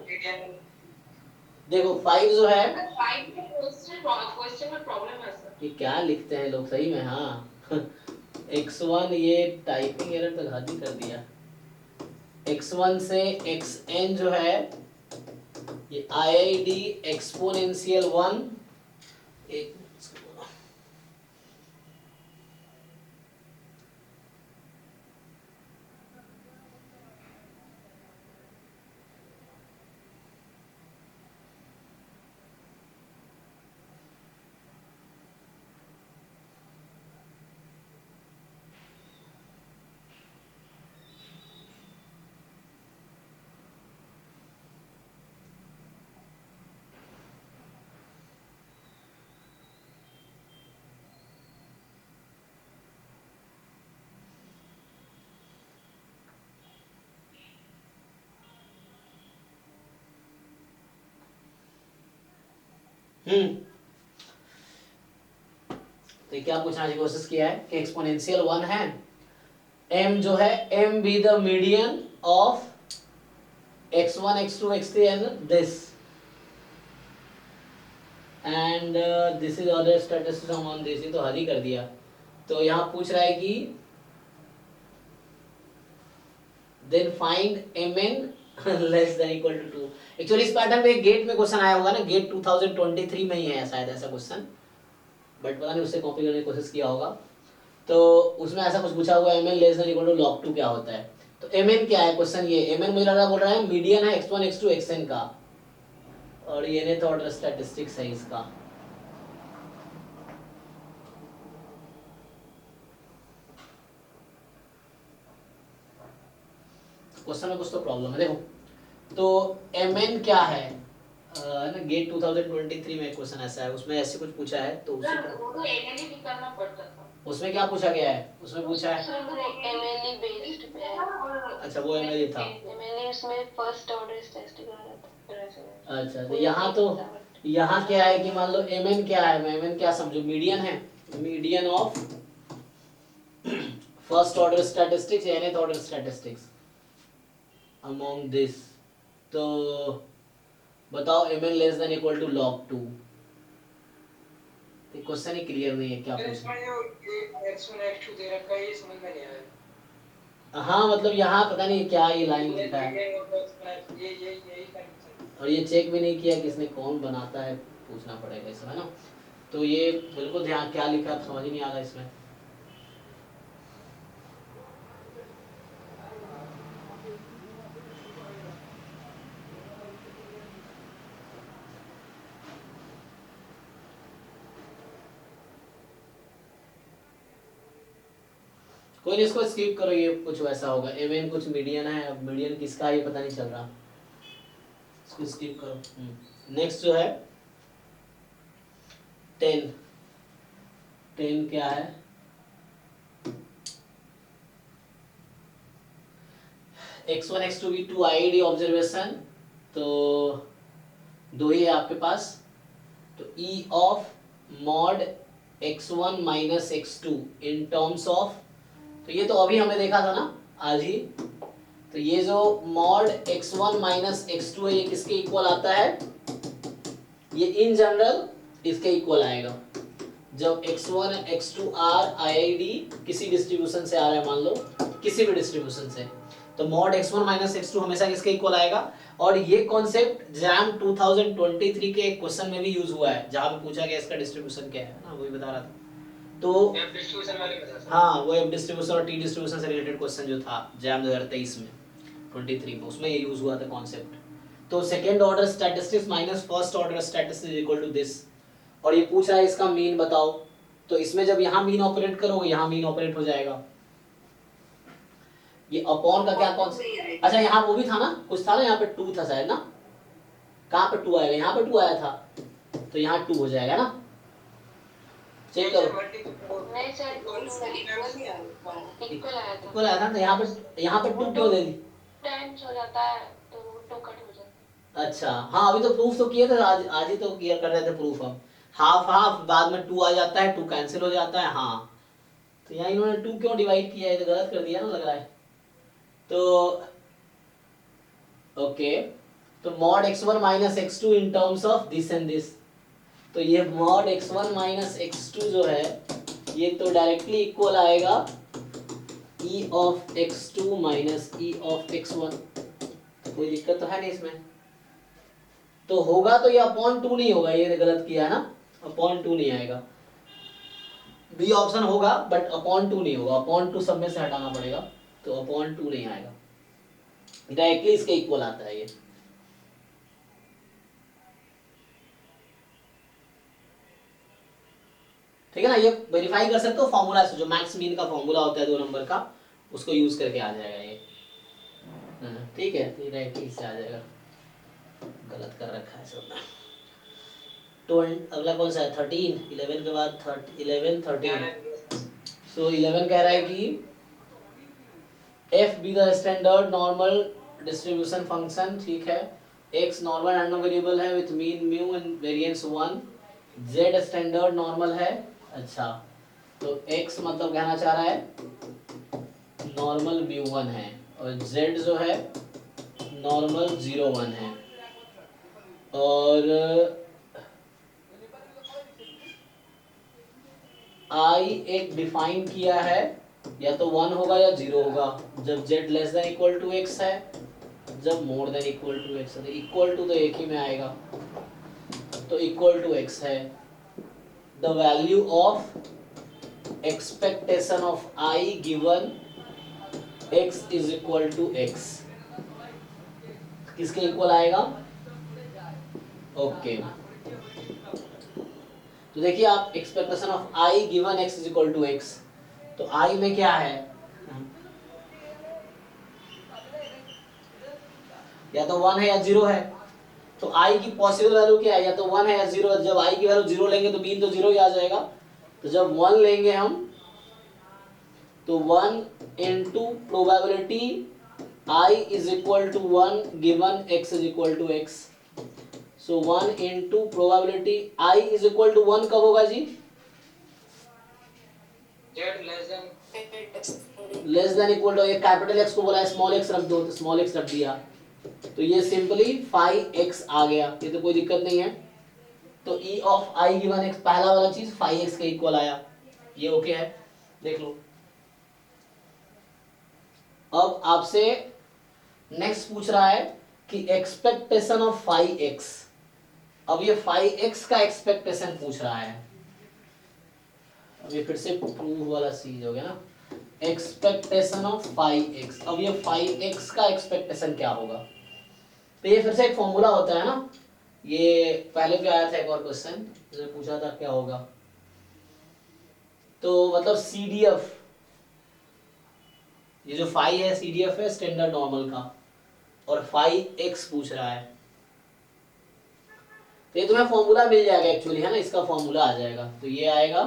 देखो 5 जो है, 5 में क्वेश्चन में प्रॉब्लम है सर, ये क्या लिखते हैं लोग सही में, हाँ x1 ये टाइपिंग एरर तो हाथ ही कर दिया, x1 से xn जो है ये IID एक्सपोनेंशियल 1, एक तो क्या पूछने की कोशिश किया है कि एक्सपोनेंशियल 1 है, m जो है m be the median of x1 x2 x3 and this and this is other statistics on this, तो हल ही कर दिया, तो यहाँ पूछ रहा है कि then find mn less than equal to 2। Actually इस पैटर्न में गेट में क्वेश्चन आया होगा ना, गेट 2023 में ही है शायद ऐसा क्वेश्चन, बट पता नहीं उससे कॉपी करने की कोशिश किया होगा। तो उसमें ऐसा कुछ पूछा हुआ है mn less than equal to log 2 क्या होता है। तो mn क्या है, क्वेश्चन ये mn मुझे लग रहा है बोल रहा है मीडियन है x1 x2 xn का, और ये nth ऑर्डर स्टैटिस्टिक्स है इसका। क्वेश्चन में कुछ तो प्रॉब्लम है देखो। तो mn क्या है ना, गेट 2023 में क्वेश्चन ऐसा है, उसमें ऐसे कुछ पूछा है तो उसी सर वो तो एमएलई निकालना पड़ता था। उसमें क्या पूछा गया है, उसमें पूछा है सर वो एमएलई बेस्ड पे है। अच्छा वो ml था। एमएलई उसमें फर्स्ट ऑर्डर स्टैटिस्टिकल आ रहा था फिर ऐसे। अच्छा तो यहाँ क्या है कि मान लो mn क्या है, मैं mn क्या समझू, मीडियन है, median of first order statistics या nth order statistics among this. तो बताओ mn less than equal to log 2। Question ही क्लियर नहीं है क्या फिर पूछा। इसमें जो x1 x2 दे रखा है ये समझ में नहीं आया। हाँ मतलब यहाँ पता नहीं क्या ये लाइन लिखा है, ये यही कंडीशन। और ये चेक भी नहीं किया किसने, कौन बनाता है पूछना पड़ेगा इसमें ना। तो ये बिल्कुल ध्यान क्या लिखा है समझ ही नहीं आ रहा इसमें। कोई नहीं इसको स्किप करो, ये कुछ वैसा होगा, mn कुछ मीडियन है, अब मीडियन किसका है ये पता नहीं चल रहा, इसको स्किप करो। नेक्स्ट जो है 10 क्या है, x1 x2 की 2 आईडी ऑब्जर्वेशन, तो दो ही है आपके पास। तो e of mod x1 minus x2 in terms of, तो ये तो अभी हमने देखा था ना आज ही। तो ये जो मॉड x1 माइनस x2 है ये किसके इक्वल आता है, ये इन जनरल इसके इक्वल आएगा। जब x1 x2 आर आईआईडी किसी डिस्ट्रीब्यूशन से आ रहा है, मान लो किसी भी डिस्ट्रीब्यूशन से, तो मॉड x1 माइनस x2 हमेशा किसके इक्वल आएगा। और ये कॉन्सेप्ट जैम 2023 के एक क्वेश्चन में भी यूज हुआ है, जहां पे पूछा गया इसका डिस्ट्रीब्यूशन क्या है ना, वही बता रहा था। तो एफ डिस्ट्रीब्यूशन वाले बता सकते। हाँ वो एफ डिस्ट्रीब्यूशन और टी डिस्ट्रीब्यूशन से रिलेटेड क्वेश्चन जो था जैम 2023 में 23 में, उसमें ये यूज हुआ था कॉन्सेप्ट। तो second order statistics minus first order statistics equal to this, और ये पूछ रहा है इसका मीन बताओ। तो इसमें जब यहाँ मीन ऑपरेट करोगे यहाँ मीन ऑपरेट हो जाएगा। ये अपॉन का क्या कॉन्सेप्ट, अच्छा यहाँ वो भी था ना, कुछ था ना यहाँ पे 2 था शायद ना, कहाँ पे 2 आएगा, यहाँ पे 2 आया था, तो यहाँ 2 हो जाएगा ना, चेक करो। नहीं सर इक्वल आया था। इक्वल आया था, तो यहाँ पे 2 क्यों दे दी। टाइम्स हो जाता है तो 2 कट हो जाता है। अच्छा हाँ अभी तो प्रूफ तो किए थे, आज ही तो क्लियर कर रहे थे प्रूफ हम। हाफ हाफ बाद में 2 आ जाता है, 2 कैंसिल हो जाता है। हाँ तो यहाँ इन्होंने 2 क्यों डिवाइड किया है, तो गलत कर दिया ना लग रहा है। तो ओके, तो mod x1 minus x2 in terms of this and this, तो ये मॉड x1 माइनस x2 जो है ये तो डायरेक्टली इक्वल आएगा e of x2 minus e of x1, तो कोई दिक्कत तो है नहीं इसमें। तो होगा तो ये अपॉन 2 नहीं होगा, ये गलत किया है ना, अपॉन 2 नहीं आएगा। बी ऑप्शन होगा बट अपॉन 2 नहीं होगा, अपॉन 2 सब में से हटाना पड़ेगा, तो अपॉन 2 नहीं आएगा, डायरेक्टली इसके इक्वल आता है ये। ठीक है ना, ये वेरीफाई कर सकते हो फॉर्मूला से, जो मैक्स मीन का फॉर्मूला होता है 2 नंबर का, उसको यूज करके आ जाएगा ये। ठीक है, तो डायरेक्टली इससे आ जाएगा, गलत कर रखा है सब। तो अगला कौन सा है 13, 11 के बाद 11 13। सो 11 कह रहा है कि f be the standard normal distribution function, ठीक है, x नॉर्मल रैंडम वेरिएबल है with mean mu and variance 1, z standard normal है। अच्छा तो x मतलब कहना चाह रहा है नॉर्मल म्यू 1 है, और z जो है नॉर्मल 0 1 है, और I एक डिफाइन किया है या तो 1 होगा या 0 होगा जब z less than equal to x है, जब more than equal to x है। इक्वल टू तो एक ही में आएगा, तो इक्वल टू x है। The value of expectation of I given x is equal to x किसके इक्वल आएगा? ओके तो देखिए आप expectation of I given x is equal to x, तो I में क्या है, या तो 1 है या 0 है। तो I की पॉसिबल वैल्यू क्या है, या तो 1 है या 0 है। जब I की वैल्यू 0 लेंगे तो मीन तो 0 ही आ जाएगा। तो जब 1 लेंगे हम तो 1 into probability I is equal to 1 given x is equal to x। So 1 into probability I is equal to 1 कब होगा जी? z less than equal to, ये कैपिटल X को बोला है स्मॉल x रख दो, तो स्मॉल x रख दिया, तो ये सिंपली 5x आ गया, ये तो कोई दिक्कत नहीं है। तो E of I given x पहला वाला चीज 5x के इक्वल आया, ये ओके है, देख लो। अब आपसे नेक्स्ट पूछ रहा है कि एक्सपेक्टेशन ऑफ 5x। अब ये 5x का एक्सपेक्टेशन पूछ रहा है। अब ये फिर से प्रूव वाला चीज हो गया ना, एक्सपेक्टेशन ऑफ 5x। अब ये 5x का एक्सपेक्टेशन क्या होगा? तो ये फिर से एक फॉर्मूला होता है ना, ये पहले भी आया था एक और क्वेश्चन जो पूछा था क्या होगा। तो मतलब CDF, ये जो 5 है CDF है स्टैंडर्ड नॉर्मल का, और 5x पूछ रहा है। तो ये तुम्हें फॉर्मूला मिल जाएगा एक्चुअली, है ना, इसका फॉर्मूला आ जाएगा। तो ये आएगा,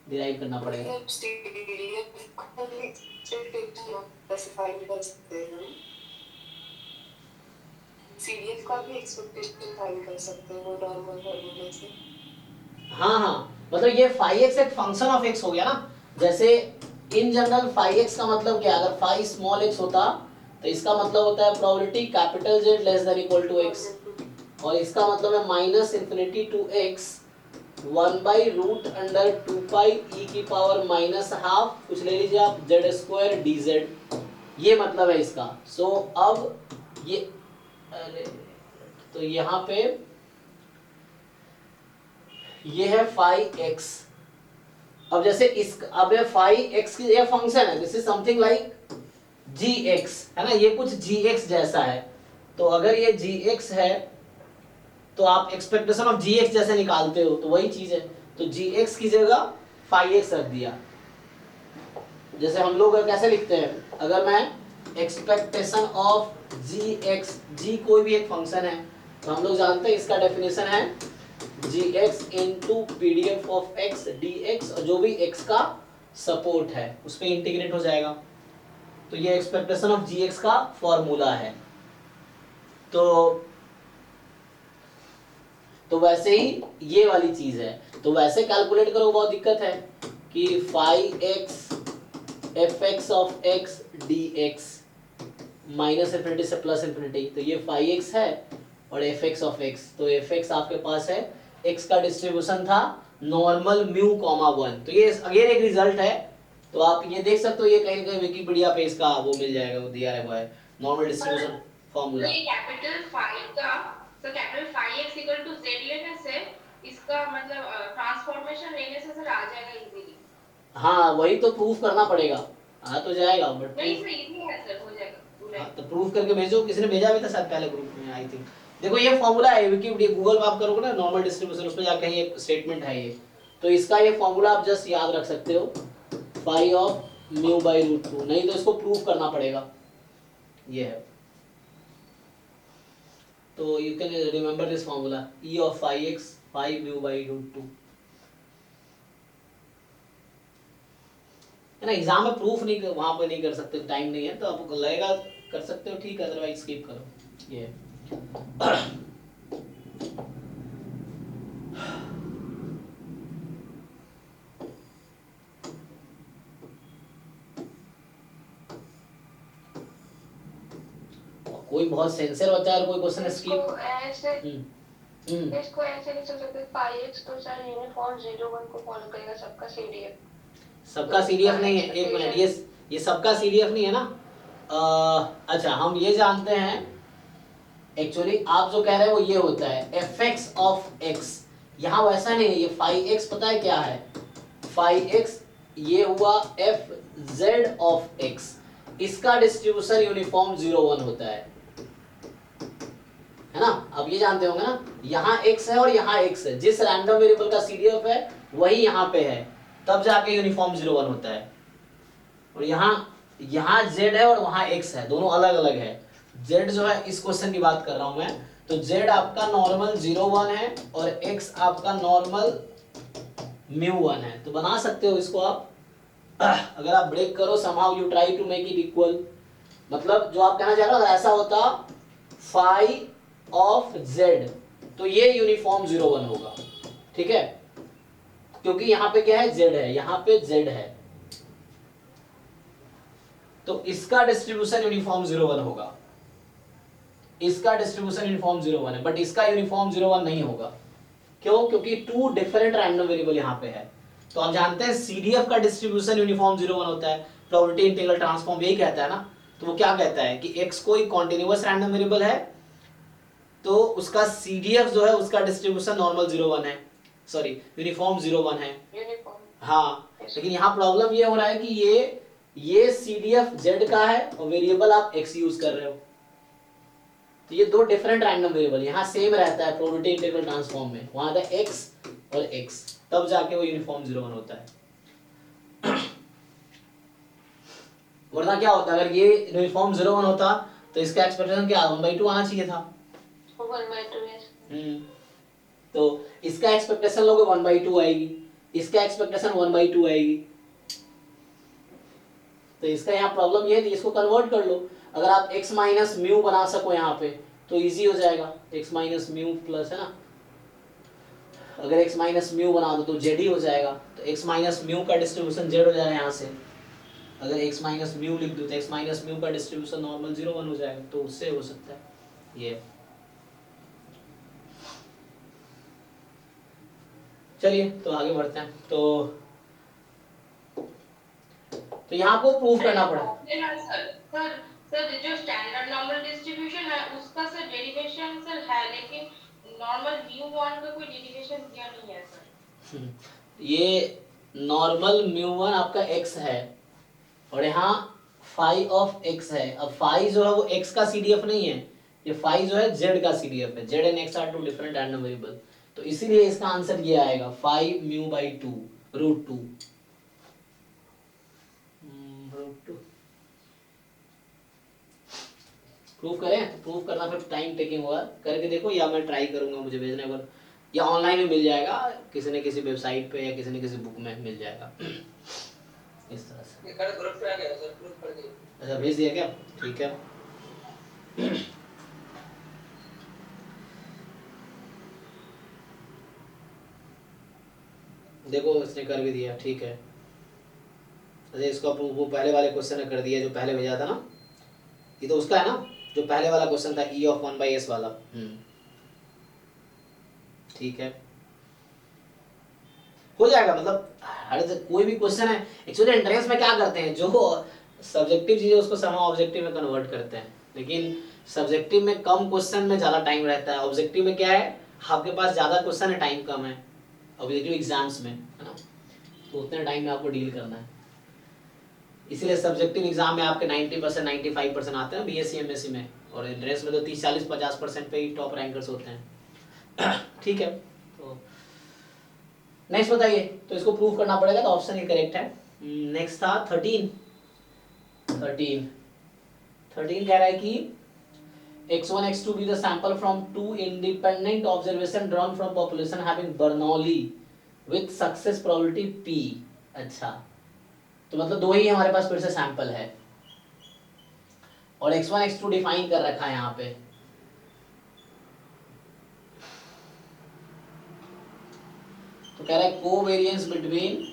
डिराइव करना पड़ेगा। सीडीएफ का भी एक्सपेक्टेशन फाइंड कर सकते हैं वो नॉर्मल फॉर्मूले से। हाँ मतलब ये 5x एक फंक्शन ऑफ x हो गया ना। जैसे इन जनरल 5x का मतलब क्या, अगर 5 स्मॉल x होता तो इसका मतलब होता है probability capital Z less than equal to x, और इसका मतलब है minus infinity to x 1 by root under 2 pi e की पावर माइनस हाफ, कुछ ले लीजिए आप, z स्क्वायर dz, ये मतलब है इसका। सो अब ये अरे तो यहाँ पे ये है 5x। अब जैसे इस, अब ये 5x की ये फंक्शन है, this is something like gx, है ना, ये कुछ gx जैसा है। तो अगर ये gx है तो आप एक्सपेक्टेशन ऑफ gx जैसे निकालते हो, तो वही चीज है। तो gx की जगह 5x रख दिया। जैसे हम लोग कैसे लिखते हैं, अगर मैं एक्सपेक्टेशन ऑफ gx, g कोई भी एक फंक्शन है तो हम लोग जानते हैं इसका डेफिनेशन है gx into PDF of x dx, और जो भी x का सपोर्ट है उस पर इंटीग्रेट हो जाएगा। तो ये एक्सपेक्टेशन ऑफ gx का फॉर्मूला है। तो वैसे ही ये वाली चीज है, तो वैसे कैलकुलेट करो बहुत दिक्कत है कि 5x fx of x dx minus infinity से प्लस इन्फिनिटी, तो ये 5x है और fx ऑफ x, तो fx आपके पास है, x का डिस्ट्रीब्यूशन था नॉर्मल म्यू कॉमा 1। तो ये अगेन एक रिजल्ट है, तो आप ये देख सकते हो, ये कहीं कहीं विकिपीडिया पे इसका वो मिल जाएगा, वो दिया है नॉर्मल डिस्ट्रीब्यूशन फॉर्मूला। ये कैपिटल 5 का, तो capital 5x equal to z लेने से इसका मतलब ट्रांसफॉर्मेशन लेने से सर आ जाएगा इजीली। हाँ वही तो प्रूफ करना पड़ेगा, आ तो जाएगा बट नहीं सर इजी है सर, हो जाएगा। हाँ, तो प्रूफ करके भेजो, किसी ने भेजा भी था शायद पहले ग्रुप में आई थिंक। देखो ये फॉर्मूला है, विकिपीडिया गूगल पे आप करोगे ना नॉर्मल डिस्ट्रीब्यूशन, उसमें जाके कहीं एक स्टेटमेंट है ये, तो इसका ये फॉर्मूला आप जस्ट याद रख सकते हो, phi of mu by root 2, नहीं तो इसको प्रूफ करना पड़ेगा, ये है। तो you can remember this formula, e of 5x 5 mu by root 2, है ना। एग्जाम में प्रूफ नहीं, वहां पे नहीं कर सकते, टाइम नहीं है, तो आपको लगेगा कर सकते हो ठीक है, अदरवाइज स्किप करो। ये कोई बहुत सिंसियर बच्चा है, कोई क्वेश्चन स्किप इसको ऐसे नहीं चल सकते पाई एक्स तो सर यूनिफॉर्म 0 1 को फॉलो करेगा सबका सीडीएफ। सबका सीडीएफ नहीं है, एक मिनट, ये सबका सीडीएफ नहीं है ना। अच्छा, हम ये जानते हैं एक्चुअली आप जो कह रहे हैं वो ये होता है एफ एक्स ऑफ एक्स। यहाँ वैसा नहीं है, ये फाइव एक्स पता है क्या है, फाइव एक्स ये हुआ एफ जेड ऑफ एक्स। इसका डिस्ट्रीब्यूशन यूनिफॉर्म 0 1 होता है ना। अब ये जानते होंगे ना, यहाँ x है और यहाँ x है, जिस रैंडम वेरिएबल का सीडीएफ है वही यहाँ पे है, तब जाके यूनिफॉर्म 0 1 होता है। और यहाँ z है और वहाँ x है, दोनों अलग अलग है। z जो है, इस क्वेश्चन की बात कर रहा हूं मैं, तो z आपका नॉर्मल 0 1 है और x आपका नॉर्मल म्यू 1 है। तो बना सकते हो इसको आप, अगर आप ब्रेक करो somehow you try to make it equal, मतलब जो आप कहना चाह रहे हो अगर ऐसा होता फाई ऑफ z तो ये यूनिफॉर्म 0 1 होगा, ठीक है, क्योंकि यहाँ पे क्या है, z है, यहाँ पे z है, तो इसका डिस्ट्रीब्यूशन यूनिफॉर्म 0 1 होगा, इसका डिस्ट्रीब्यूशन यूनिफॉर्म 0 1 है, बट इसका यूनिफॉर्म 0 1 नहीं होगा। क्यों? क्योंकि टू डिफरेंट रैंडम वेरिएबल यहाँ पे है। तो हम जानते हैं सीडीएफ का डिस्ट्रीब्यूशन यूनिफॉर्म 0 1 होता है, प्रोबेबिलिटी इंटीग्रल ट्रांसफॉर्म यही कहता है ना। तो वो क्या कहता है कि x कोई कॉन्टिन्यूअस रैंडम वेरिएबल है तो उसका सीडीएफ जो है उसका डिस्ट्रीब्यूशन नॉर्मल 0 1 है, सॉरी यूनिफॉर्म 0 1 है। हाँ, लेकिन यहाँ प्रॉब्लम ये हो रहा है कि ये सीडीएफ z का है और वेरिएबल आप x यूज कर रहे हो, तो ये दो डिफरेंट रैंडम वेरिएबल, यहाँ सेम रहता है प्रोबेबिलिटी इंटीग्रल ट्रांसफॉर्म में, वहां था x और x, तब जाके वो यूनिफॉर्म 0 1 होता है। वरना क्या होता अगर ये यूनिफॉर्म 0 1 होता तो इसका एक्सपेक्टेशन क्या 1/2 आना चाहिए था। 1/2 तो इसका एक्सपेक्टेशन लोगे 1/2 आएगी, इसका एक्सपेक्टेशन 1/2 आएगी, तो इसका यहाँ प्रॉब्लम ये है कि इसको कन्वर्ट कर लो। अगर आप x माइनस म्यू बना सको यहाँ पे तो इजी हो जाएगा, x माइनस म्यू प्लस है ना, अगर x माइनस म्यू बना दो तो z ही हो जाएगा, तो x माइनस म्यू का डिस्ट्रीब्यूशन z हो जाएगा यहाँ से। अगर x माइनस म्यू लिख दो तो x माइनस म्यू का डिस्ट्रीब्यूशन नॉर्मल 0 1 हो जाएगा, तो उससे हो सकता है ये। चलिए तो आगे बढ़ते हैं। तो यहाँ आपको प्रूव करना पड़ा। सर जो स्टैंडर्ड नॉर्मल डिस्ट्रीब्यूशन है उसका सर डेरिवेशन सर है, लेकिन नॉर्मल म्यू1 का कोई डेरिवेशन दिया नहीं है सर। ये नॉर्मल म्यू1 आपका x है और यहाँ फाई ऑफ x है। अब फाई जो है वो x का सीडीएफ नहीं है, ये फाई जो है z का सीडीएफ है। z and x are two different random variable, तो इसीलिए इसका आंसर ये आएगा 5 म्यू बाई 2 रूट 2। प्रूव करें तो प्रूव करना फिर टाइम टेकिंग होगा, करके देखो या मैं ट्राई करूंगा, मुझे भेजने पर, या ऑनलाइन में मिल जाएगा किसी न किसी वेबसाइट पे या किसी न किसी बुक में मिल जाएगा इस तरह से। ये कर ग्रुप पे आ गया सर, प्रूफ कर दिया। अच्छा भेज दिया क्या? ठीक है। देखो इसने कर भी दिया, ठीक है। अच्छा इसको वो पहले वाले क्वेश्चन ने कर दिया जो पहले भेजा था ना, ये तो उसका है ना जो पहले वाला क्वेश्चन था e ऑफ 1/s वाला। ठीक है, हो जाएगा। मतलब हर कोई भी क्वेश्चन है, एक्चुअली एंट्रेंस में क्या करते हैं, जो सब्जेक्टिव चीजें उसको समा ऑब्जेक्टिव में कन्वर्ट करते हैं, लेकिन सब्जेक्टिव में कम क्वेश्चन में ज्यादा टाइम रहता है, ऑब्जेक्टिव में क्या है आपके पास ज्यादा क्वेश्चन है, टाइम कम है ऑब्जेक्टिव एग्जाम्स में, है ना, तो उतने टाइम में आपको डील करना है। इसीलिए सब्जेक्टिव एग्जाम में आपके 90% 95% आते हैं बीएससी एमएससी में, और एंट्रेंस में तो 30 40 50% पे ही टॉप रैंकर्स होते हैं। ठीक है, तो नेक्स्ट बताइए। तो इसको प्रूव करना पड़ेगा, तो ऑप्शन ये करेक्ट है। नेक्स्ट था 13 कह रहा है कि x1 x2 be the sample from two independent observation drawn from population having Bernoulli with success probability p। अच्छा, तो मतलब दो ही हमारे पास फिर से सैंपल है और x1 x2 डिफाइन कर रखा है यहाँ पे। तो कह रहा है covariance between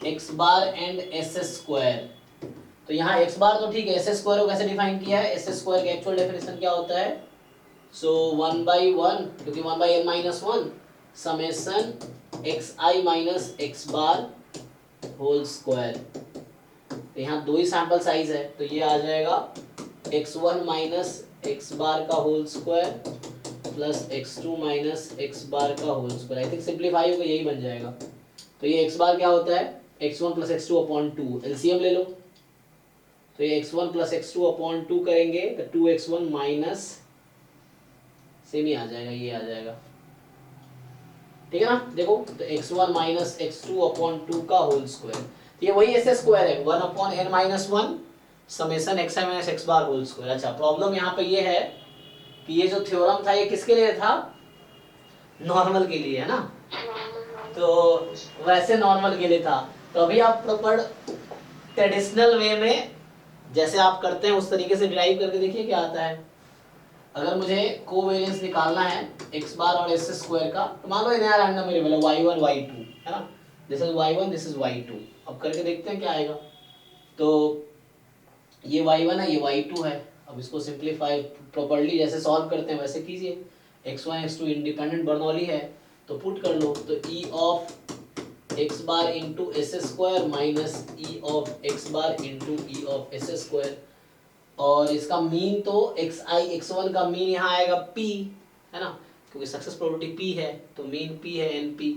x bar and s square. तो यहाँ x बार तो ठीक है, एस स्क्वायर को कैसे डिफाइन किया है, एस स्क्वायर का एक्चुअल डेफिनेशन क्या होता है, सो 1/1 क्योंकि 1/n minus 1 summation xi minus x bar whole square. तो यहाँ दो ही सैंपल साइज है तो ये आ जाएगा x1 माइनस x बार का whole square plus x2 minus x bar का whole square. I think simplify होगा यही बन जाएगा। तो ये x बार क्या होता है x1 plus x2 upon 2, LCM ले लो। तो ये x1 प्लस x2 अपॉन 2 करेंगे तो 2x1 माइनस सेम ही आ जाएगा, ये आ जाएगा, ठीक है ना। देखो तो x1 माइनस x2 अपॉन 2 का होल स्क्वायर, तो ये वही ऐसे स्क्वायर है 1 upon n minus 1 summation xi minus x bar whole square. अच्छा प्रॉब्लम यहाँ पे ये है कि ये जो थ्योरम था ये किसके लिए था, नॉर्मल के लिए है ना। तो वैसे नॉर्मल के लिए था, तो अभी आप प्रॉपर ट्रेडिशनल वे में जैसे आप करते हैं उस तरीके से डिराइव करके देखिए क्या आता है। अगर मुझे कोवेरिएंस निकालना है x बार और s स्क्वायर का, तो मान लो ये नया रैंडम वेरिएबल है y1 y2 है ना, this is y1 this is y2। अब करके देखते हैं क्या आएगा। तो ये y1 है ये y2 है। अब इसको सिंप्लीफाई प्रॉपर्ली जैसे सॉल्व करते हैं वैसे कीजिए। x1 x2 इंडिपेंडेंट बर्नौली है तो पुट कर लो। तो e of x bar into S square minus E of x bar into E of S square, और इसका मीन तो x1 का मीन यहाँ आएगा p है ना, क्योंकि सक्सेस प्रोबेबिलिटी p है तो मीन p है np।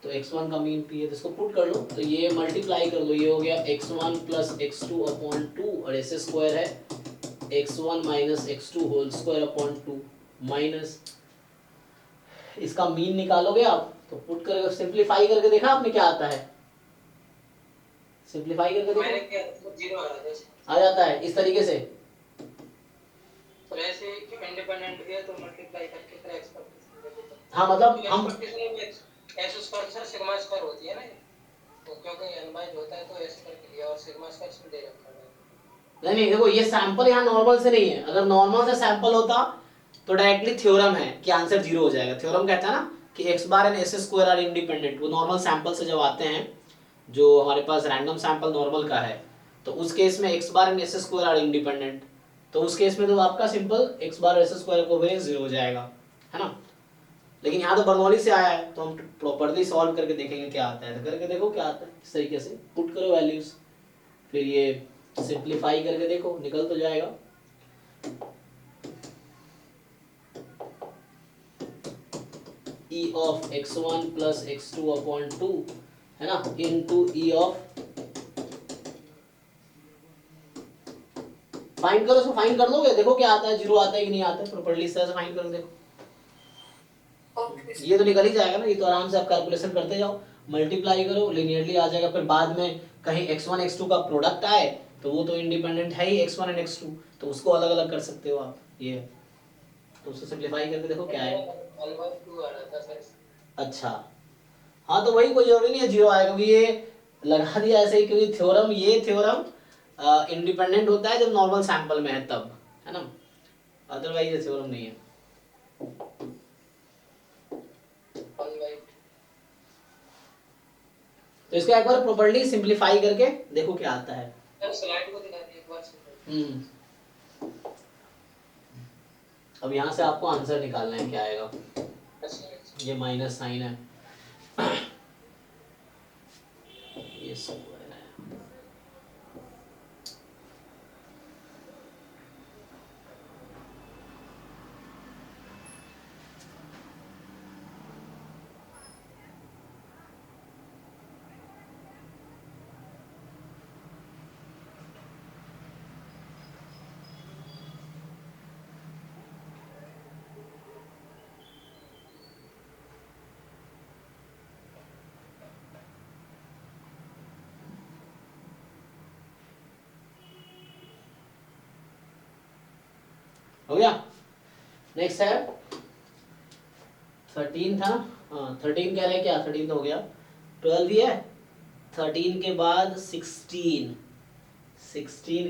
तो x1 का मीन p है तो इसको पुट कर लो। तो ये मल्टीप्लाई कर लो, ये हो गया x1 प्लस x2 अपॉन 2 और एस स्क्वायर है x1 minus x2 whole square upon 2 minus इसका मीन निकालोगे आप तो पुट करके सिंप्लीफाई करके देखा आपने क्या आता है, सिंप्लीफाई करके मैंने देखो क्या 0 आ रहा था आ जाता है इस तरीके से। तो ऐसे इंडिपेंडेंट है तो मल्टीप्लाई करके फिर एक्सपेक्टेशन, हाँ मतलब हम एस स्क्वायर से सिग्मा स्क्वायर होती है ना, तो क्योंकि n बाय होता है तो एस करके लिया और सिग्मा स्क्वायर से दे रखा है। नहीं देखो ये सैंपल यहाँ नॉर्मल से नहीं है, अगर नॉर्मल से सैंपल होता तो डायरेक्टली थ्योरम है कि आंसर 0 हो जाएगा। थ्योरम कहता है ना कि x bar and s square are independent. वो नॉर्मल सैंपल से जब आते हैं, जो हमारे पास रैंडम सैंपल नॉर्मल का है, तो उस केस में x bar and s square are independent, तो उस केस में तो आपका simple x bar s square को वेरिएंस 0 हो जाएगा है ना। लेकिन यहाँ तो बर्नौली से आया है तो हम प्रॉपर्ली सॉल्व करके देखेंगे क्या आता है। तो करके देखो क्या आता है, इस तरीके से पुट करो वैल्यूज, फिर ये सिंप्लीफाई करके देखो निकल तो जाएगा। e of x1 plus x2 upon 2 है ना इनटू e ऑफ, फाइंड करो, उसको फाइंड कर लोगे, देखो क्या आता है, 0 आता है कि नहीं आता है, प्रॉपर्ली इस तरह से फाइंड करो देखो। ये तो निकल ही जाएगा ना, ये तो आराम से आप कैलकुलेशन करते जाओ, मल्टीप्लाई करो लिनियरली आ जाएगा। फिर बाद में कहीं x1 x2 का प्रोडक्ट आए तो वो तो इंडिपेंडेंट है ही x1 एंड x2, तो उसको अलग अलग कर सकते हो आप। ये तो उसको सिंप्लीफाई करके देखो क्या है। 1/2 आ रहा था सर। अच्छा हाँ तो वही, कोई जरूरी नहीं है 0 आएगा, क्योंकि ये लगा दिया ऐसे ही, क्योंकि थ्योरम ये थ्योरम इंडिपेंडेंट होता है जब नॉर्मल सैंपल में है तब, है ना, अदरवाइज ये थ्योरम नहीं है। तो इसको एक बार प्रॉपर्ली सिंप्लीफाई करके देखो क्या आता है। सर स्लाइड को दिखा दीजिए एक बार से। अब यहाँ से आपको आंसर निकालना है क्या आएगा। ये माइनस साइन है, ये स्क्वायर है। हो गया। नेक्स्ट है 13 था, हाँ 13 कह रहे हैं क्या, 13 तो हो गया, 12 भी है। 13 के बाद 16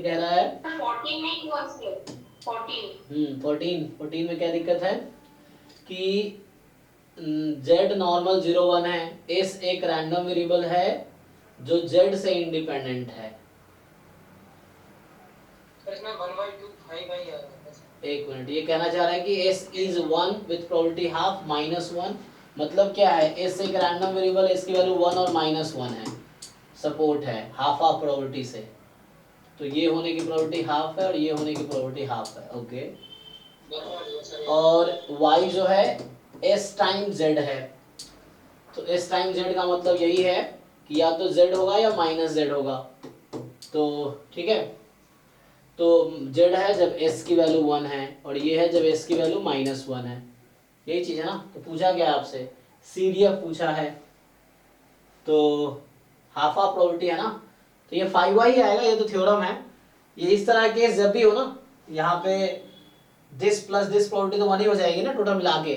कह रहा है। 14 में क्यों ऐसे 14 14 में क्या दिक्कत है कि z नॉर्मल 0 1 है, s एक रैंडम वेरिएबल है जो z से इंडिपेंडेंट है। सर इसमें 1/2 5 आ रहा था। एक मिनट, ये कहना चाह रहा है कि s is 1 with probability half -1, मतलब क्या है, s एक रैंडम वेरिएबल, s की वैल्यू 1 और -1 है, सपोर्ट है हाफ हाफ प्रोबेबिलिटी से, तो ये होने की प्रोबेबिलिटी हाफ है और ये होने की प्रोबेबिलिटी हाफ है, ओके। और y जो है s टाइम z है, तो s टाइम z का मतलब यही है कि या तो z होगा या -z होगा, तो ठीक है। तो z है जब s की वैल्यू 1 है और ये है जब s की वैल्यू -1 है, यही चीज है ना। तो पूछा क्या है आपसे, CDF पूछा है, तो हाफ हाफ प्रोबेबिलिटी है ना, तो ये 5y ही आएगा, ये तो थ्योरम है। ये इस तरह के जब भी हो ना, यहाँ पे दिस प्लस दिस प्रोबेबिलिटी तो 1 ही हो जाएगी ना टोटल मिला के,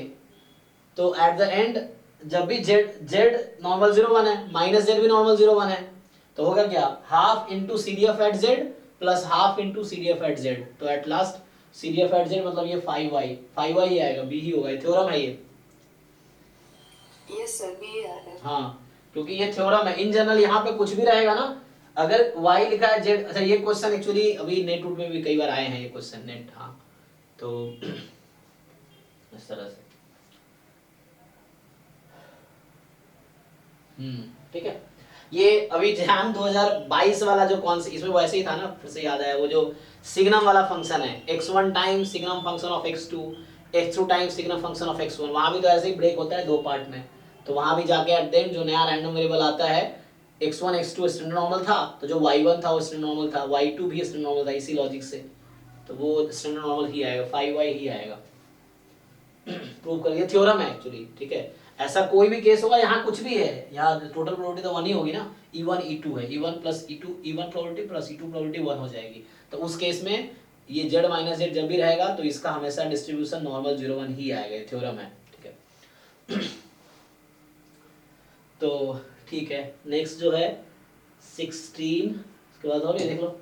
तो एट द एंड जब भी z नॉर्मल 0 1 है, -z भी नॉर्मल 0 1 है, तो होगा क्या, half into CDF at z plus half into CDF at z, तो at last CDF at z मतलब ये 5y ही आएगा, b ही होगा, ये थ्योरम है ये। यस सर, भी आ रहा है। हाँ, क्योंकि ये थ्योरम है। इन जनरल यहाँ पे कुछ भी रहेगा ना, अगर y लिखा है z, अच्छा ये क्वेश्चन एक्चुअली अभी नेट में भी कई बार आए हैं ये क्वेश्चन नेट, हाँ, तो इस तरह से ठीक है। ये अभी जैन 2022 वाला जो कौन से, इसमें वैसे ही था ना, फिर से याद आया, वो जो सिग्नम वाला फंक्शन है, x1 time signum function of x2, x2 time signum function of x1, वहां भी तो ऐसे ही ब्रेक होता है 2 पार्ट में, तो वहां भी जाके एट द एंड जो नया रैंडम वेरिएबल आता है, x1 x2 स्टैंडर्ड नॉर्मल था, तो जो y1 था वो स्टैंडर्ड नॉर्मल था, y2 भी स्टैंडर्ड नॉर्मल था, इसी लॉजिक से, तो वो स्टैंडर्ड नॉर्मल ही आएगा, 5y ही आएगा। प्रूव कर, ये थ्योरम है एक्चुअली, ठीक है। ऐसा कोई भी केस होगा, यहाँ कुछ भी है, यहाँ टोटल प्रोबेबिलिटी तो 1 ही होगी ना, E1 E2 है, E1 plus E2, E1 probability plus E2 probability 1 हो जाएगी, तो उस केस में ये z माइनस z जब भी रहेगा तो इसका हमेशा डिस्ट्रीब्यूशन नॉर्मल 0 1 ही आएगा, ये थ्योरम है, ठीक है। तो ठीक है, नेक्स्ट जो है 16, उसके बाद और ये देख लो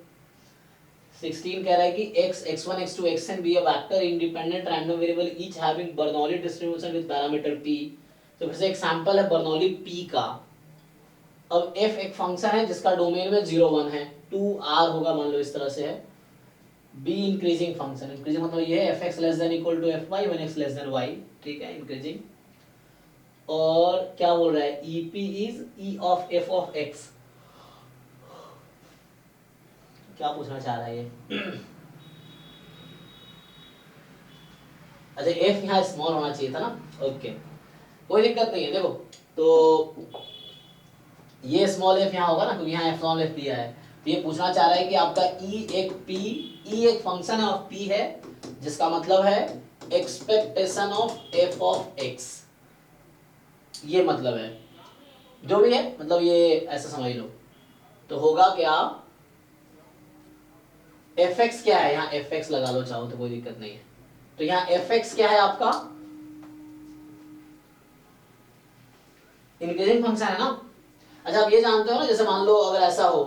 16 कह रहा है कि x, x1, x2, xn be a vector independent random variable each having Bernoulli distribution with parameter p। तो फिर से एक सैंपल है बर्नौली p का। अब f एक फंक्शन है जिसका डोमेन में 0 1 है, 2r होगा मान लो, इस तरह से है। b इंक्रीजिंग फंक्शन, इंक्रीजिंग मतलब ये है fx less than equal to fy when x less than y, ठीक है, इंक्रीजिंग। और क्या बोल रहा है, ep is e of f of x, क्या पूछना चाह रहा है ये? अच्छा f यहाँ स्मॉल होना चाहिए था ना, ओके, कोई दिक्कत नहीं है। देखो तो ये स्मॉल f यहाँ होगा ना, क्योंकि यहाँ स्मॉल f दिया है, तो ये पूछना चाह रहा है कि आपका e एक फंक्शन है ऑफ p है, जिसका मतलब है expectation of f of x, ये मतलब है, जो भी है, मतलब ये ऐसा समझ लो। तो होगा क्या, fx क्या है, यहाँ fx लगा लो चाहो तो कोई दिक्कत नहीं है। तो यहाँ fx क्या है आपका, इंक्रीजिंग फंक्शन है ना। अच्छा आप ये जानते हो ना, जैसे मान लो अगर ऐसा हो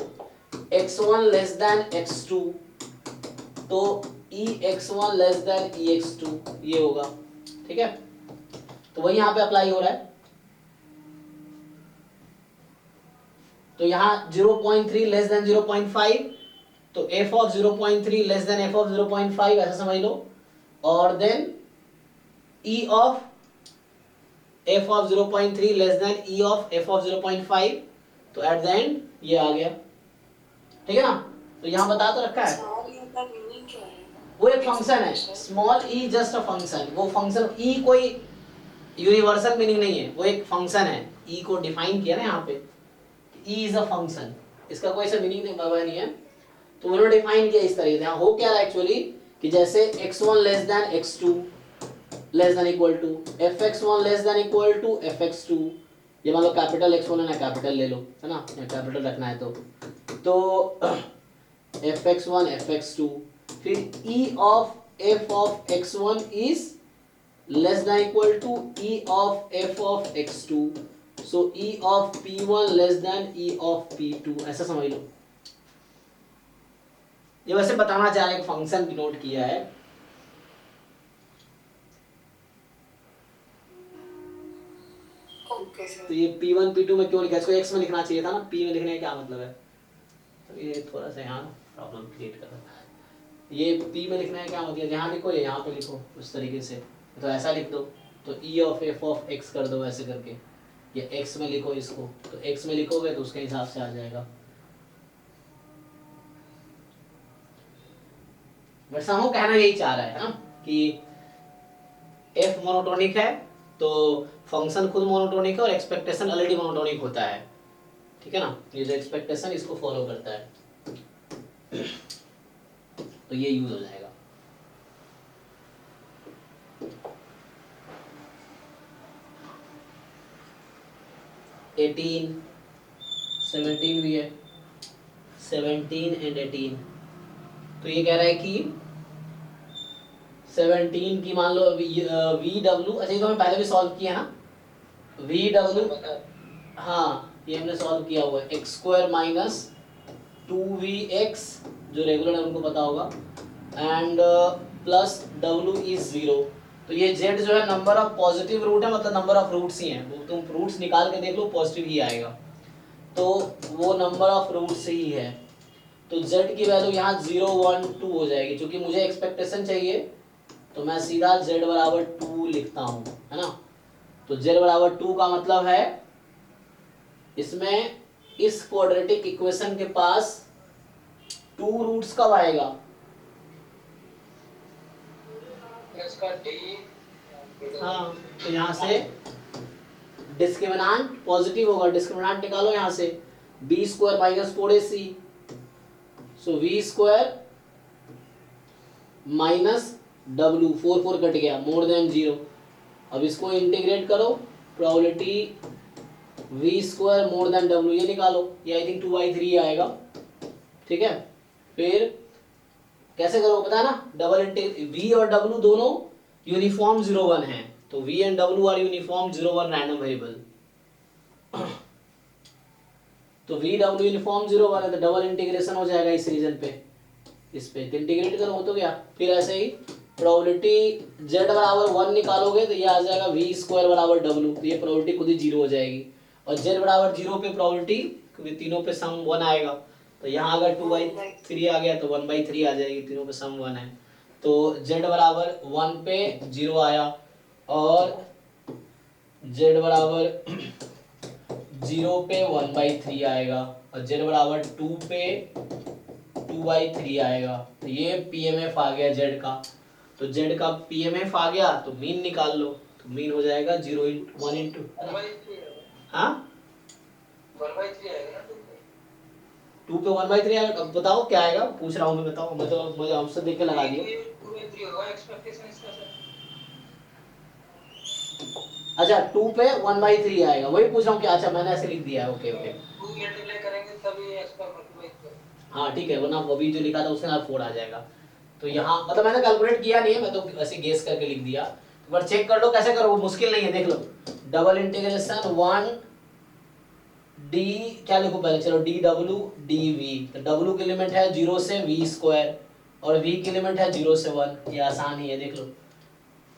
x1 लेस देन x2, तो ex1 लेस देन ex2 ये होगा, ठीक है। तो वही यहाँ पे अप्लाई हो रहा है, तो यहाँ 0.3 लेस देन 0.5, तो f of 0.3 less than f of 0.5 ऐसा समझ लो, और then e of f of 0.3 less than e of f of 0.5, तो एट द एंड ये आ गया, ठीक है ना। तो यहाँ बता तो रखा है, वो एक फंक्शन है, small e just a function, वो फंक्शन e कोई यूनिवर्सल मीनिंग नहीं है, वो एक फंक्शन है, e को डिफाइन किया ना यहाँ पे, e इज अ फंक्शन, इसका कोई सा मीनिंग नहीं है, तो उन्होंने डिफाइन किया इस तरीके से। हो क्या रहा है एक्चुअली कि जैसे x1 less than x2 less than equal to fx1 less than equal to fx2, ये मतलब कैपिटल x1 है ना, कैपिटल ले लो, है ना, कैपिटल रखना है तो fx1 fx2, फिर e of f of x1 is less than equal to e of f of x2, so e of p1 less than e of p2, ऐसा समझ लो। ये वैसे बताना चाह रहे हैं, फंक्शन डिनोट किया है। तो ये p1 p2 में क्यों लिखा है, इसको x में लिखना चाहिए था ना, p में लिखने का क्या मतलब है, तो ये थोड़ा सा यहाँ प्रॉब्लम क्रिएट कर रहा है। ये पी में लिखना है क्या मतलब, यहाँ लिखो या यहाँ पे लिखो उस तरीके से, तो ऐसा लिख दो, तो ई ऑफ एफ ऑफ एक्स कर दो ऐसे करके, या एक्स में लिखो इसको, तो एक्स में लिखोगे तो उसके हिसाब से आ जाएगा। बट समूह कहना यही चाह रहा है ना कि एफ मोनोटोनिक है तो फंक्शन खुद मोनोटोनिक है और एक्सपेक्टेशन ऑलरेडी मोनोटोनिक होता है, ठीक है ना, ये जो एक्सपेक्टेशन इसको फॉलो करता है, तो ये यूज हो जाएगा। एटीन 17 भी है, 17 एंड 18, तो ये कह रहा है कि 17 की मान लो वी डब्ल्यू, अच्छा ये तो हमने पहले भी सॉल्व किया ना, वी डब्ल्यू, हाँ ये हमने सॉल्व किया हुआ है, एक्स स्क्वायर माइनस 2vx जो रेगुलर है उनको पता होगा, एंड प्लस w इज 0, तो ये z जो है नंबर ऑफ पॉजिटिव रूट है, मतलब नंबर ऑफ रूट्स ही हैं, वो तुम रूट्स निकाल के देख लो पॉजिटिव ही आएगा, तो वो नंबर ऑफ रूट्स ही है, तो z की वैल्यू यहाँ 0 1 2 हो जाएगी, क्योंकि मुझे एक्सपेक्टेशन चाहिए तो मैं सीधा z बराबर 2 लिखता हूँ, है ना, तो z बराबर 2 का मतलब है इसमें इस क्वाड्रेटिक इक्वेशन के पास 2 रूट्स कब आएगा, इसका डी, हाँ तो यहाँ से डिस्क्रिमिनांट पॉजिटिव होगा, डिस्क्रिमिनांट निकालो यहाँ से, b square minus 4ac, so v square minus डब्ल्यू, 4 4 कट गया, मोर देन 0, अब इसको इंटीग्रेट करो, probability v square more than डब्ल्यू ये निकालो, ये आई थिंक 2/3 आएगा, ठीक है, फिर कैसे करो पता है ना, डबल इंटीग्रेट, वी और डब्ल्यू दोनों यूनिफॉर्म 0 1 है, तो वी एंड डब्ल्यू आर यूनिफॉर्म 0 1 रैंडम वेरिएबल, तो वी डब्ल्यू यूनिफॉर्म 0 1 है, तो डबल इंटीग्रेशन हो जाएगा इस रीजन पे, इस पे इंटीग्रेट करो हो तो गया, फिर ऐसे ही प्रोबेबिलिटी z बराबर 1 निकालोगे तो ये आ जाएगा v स्क्वायर बराबर w, तो ये प्रोबेबिलिटी खुद ही 0 हो जाएगी, और z बराबर 0 पे प्रोबेबिलिटी, क्योंकि तीनों पे सम 1 आएगा, तो यहाँ अगर 2/3 आ गया तो 1/3 आ जाएगी, तीनों पे सम 1 है, तो z बराबर 1 पे 0 आया, और z बराबर 0 पे 1/3 आएगा, और z बराबर 2 पे 2/3 आएगा, तो ये पीएमएफ आ गया z का, तो z का पीएमएफ आ गया तो मीन निकाल लो, तो मीन हो जाएगा 0 × 1 × हाँ 1/3 आएगा ना 2 पे 1/3 आएगा, अब बताओ क्या आएगा, पूछ रहा हूँ मैं, बताओ, मैं तो मुझे आंसर देख के लगा दिया, 2/3 होगा एक्सपेक्टेशन इसका सर, अच्छा 2 पे 1/3 आएगा, वही पूछ रहा हूँ कि अच्छा मैंने ऐसे लिख दिया है, ओके ओके, 2 मल्टीप्लाई करेंगे तभी एक्सपेक्ट, हाँ ठीक है, वरना अभी जो लिखा था उसके साथ 4 आ जाएगा, तो यहाँ मतलब मैंने कैलकुलेट किया नहीं है, मैं तो ऐसे गेस करके लिख दिया, एक बार चेक कर लो कैसे करो, वो मुश्किल नहीं है, देख लो, डबल इंटीग्रेशन 1 डी, क्या लिखो पहले, चलो डी डब्ल्यू डी वी, तो डब्ल्यू की लिमिट है 0 से v स्क्वायर, और v की लिमिट है 0 से 1, ये आसान ही है देख लो,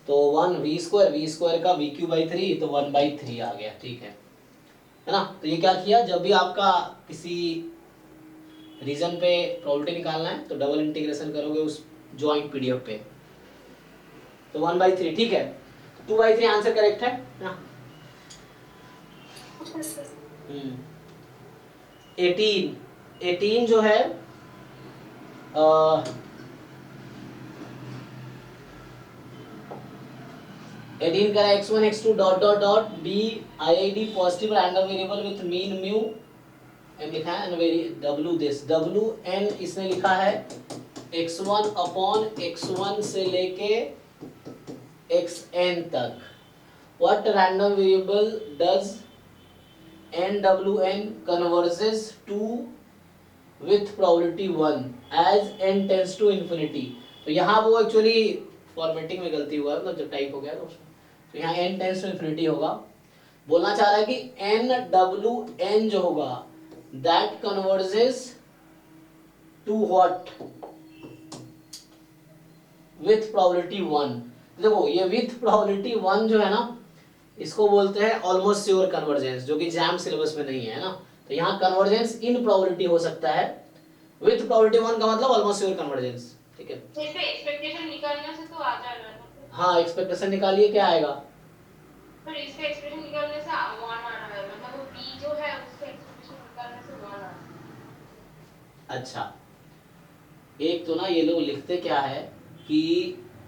तो 1 v स्क्वायर का vq/3, तो 1/3 आ गया, ठीक है ना, तो ये क्या किया, जब भी आपका किसी रीजन पे प्रोबेबिलिटी निकालना है तो डबल इंटीग्रेशन करोगे उस जॉइंट पीडीएफ पे, तो 1/3, ठीक है, 2/3 आंसर करेक्ट है ना, 18 जो है 18 करा x1 x2 dot dot dot b IID positive random variable with mean mu m लिखा है, w दिस w n इसने लिखा है x1 अपॉन x1 से लेके xn तक, what random variable does nwn converges to with probability 1 as n tends to infinity, तो यहाँ वो एक्चुअली फॉर्मेटिंग में गलती हुआ है, मतलब जब टाइप हो गया तो यहाँ n tends to infinity होगा, बोलना चाह रहा है कि nwn जो होगा that converges to what with probability 1, देखो ये with probability 1 जो है ना इसको बोलते हैं ऑलमोस्ट श्योर कन्वर्जेंस, जो कि जैम सिलेबस में नहीं है ना, तो यहाँ कन्वर्जेंस इन प्रोबेबिलिटी हो सकता है, विथ प्रोबेबिलिटी 1 का मतलब ऑलमोस्ट श्योर कन्वर्जेंस, ठीक है। तो इसका एक्सपेक्टेशन निकालने से तो आ जाएगा ना। हाँ एक्सपेक्टेशन निकालिए, क्या आएगा? फिर इसका एक्सपेक्टेशन निकालने से 1 आ रहा है, मतलब वो b जो है उसका एक्सपेक्टेशन निकालने से 1 आ रहा है। अच्छा, एक तो ना ये लोग लिखते क्या है कि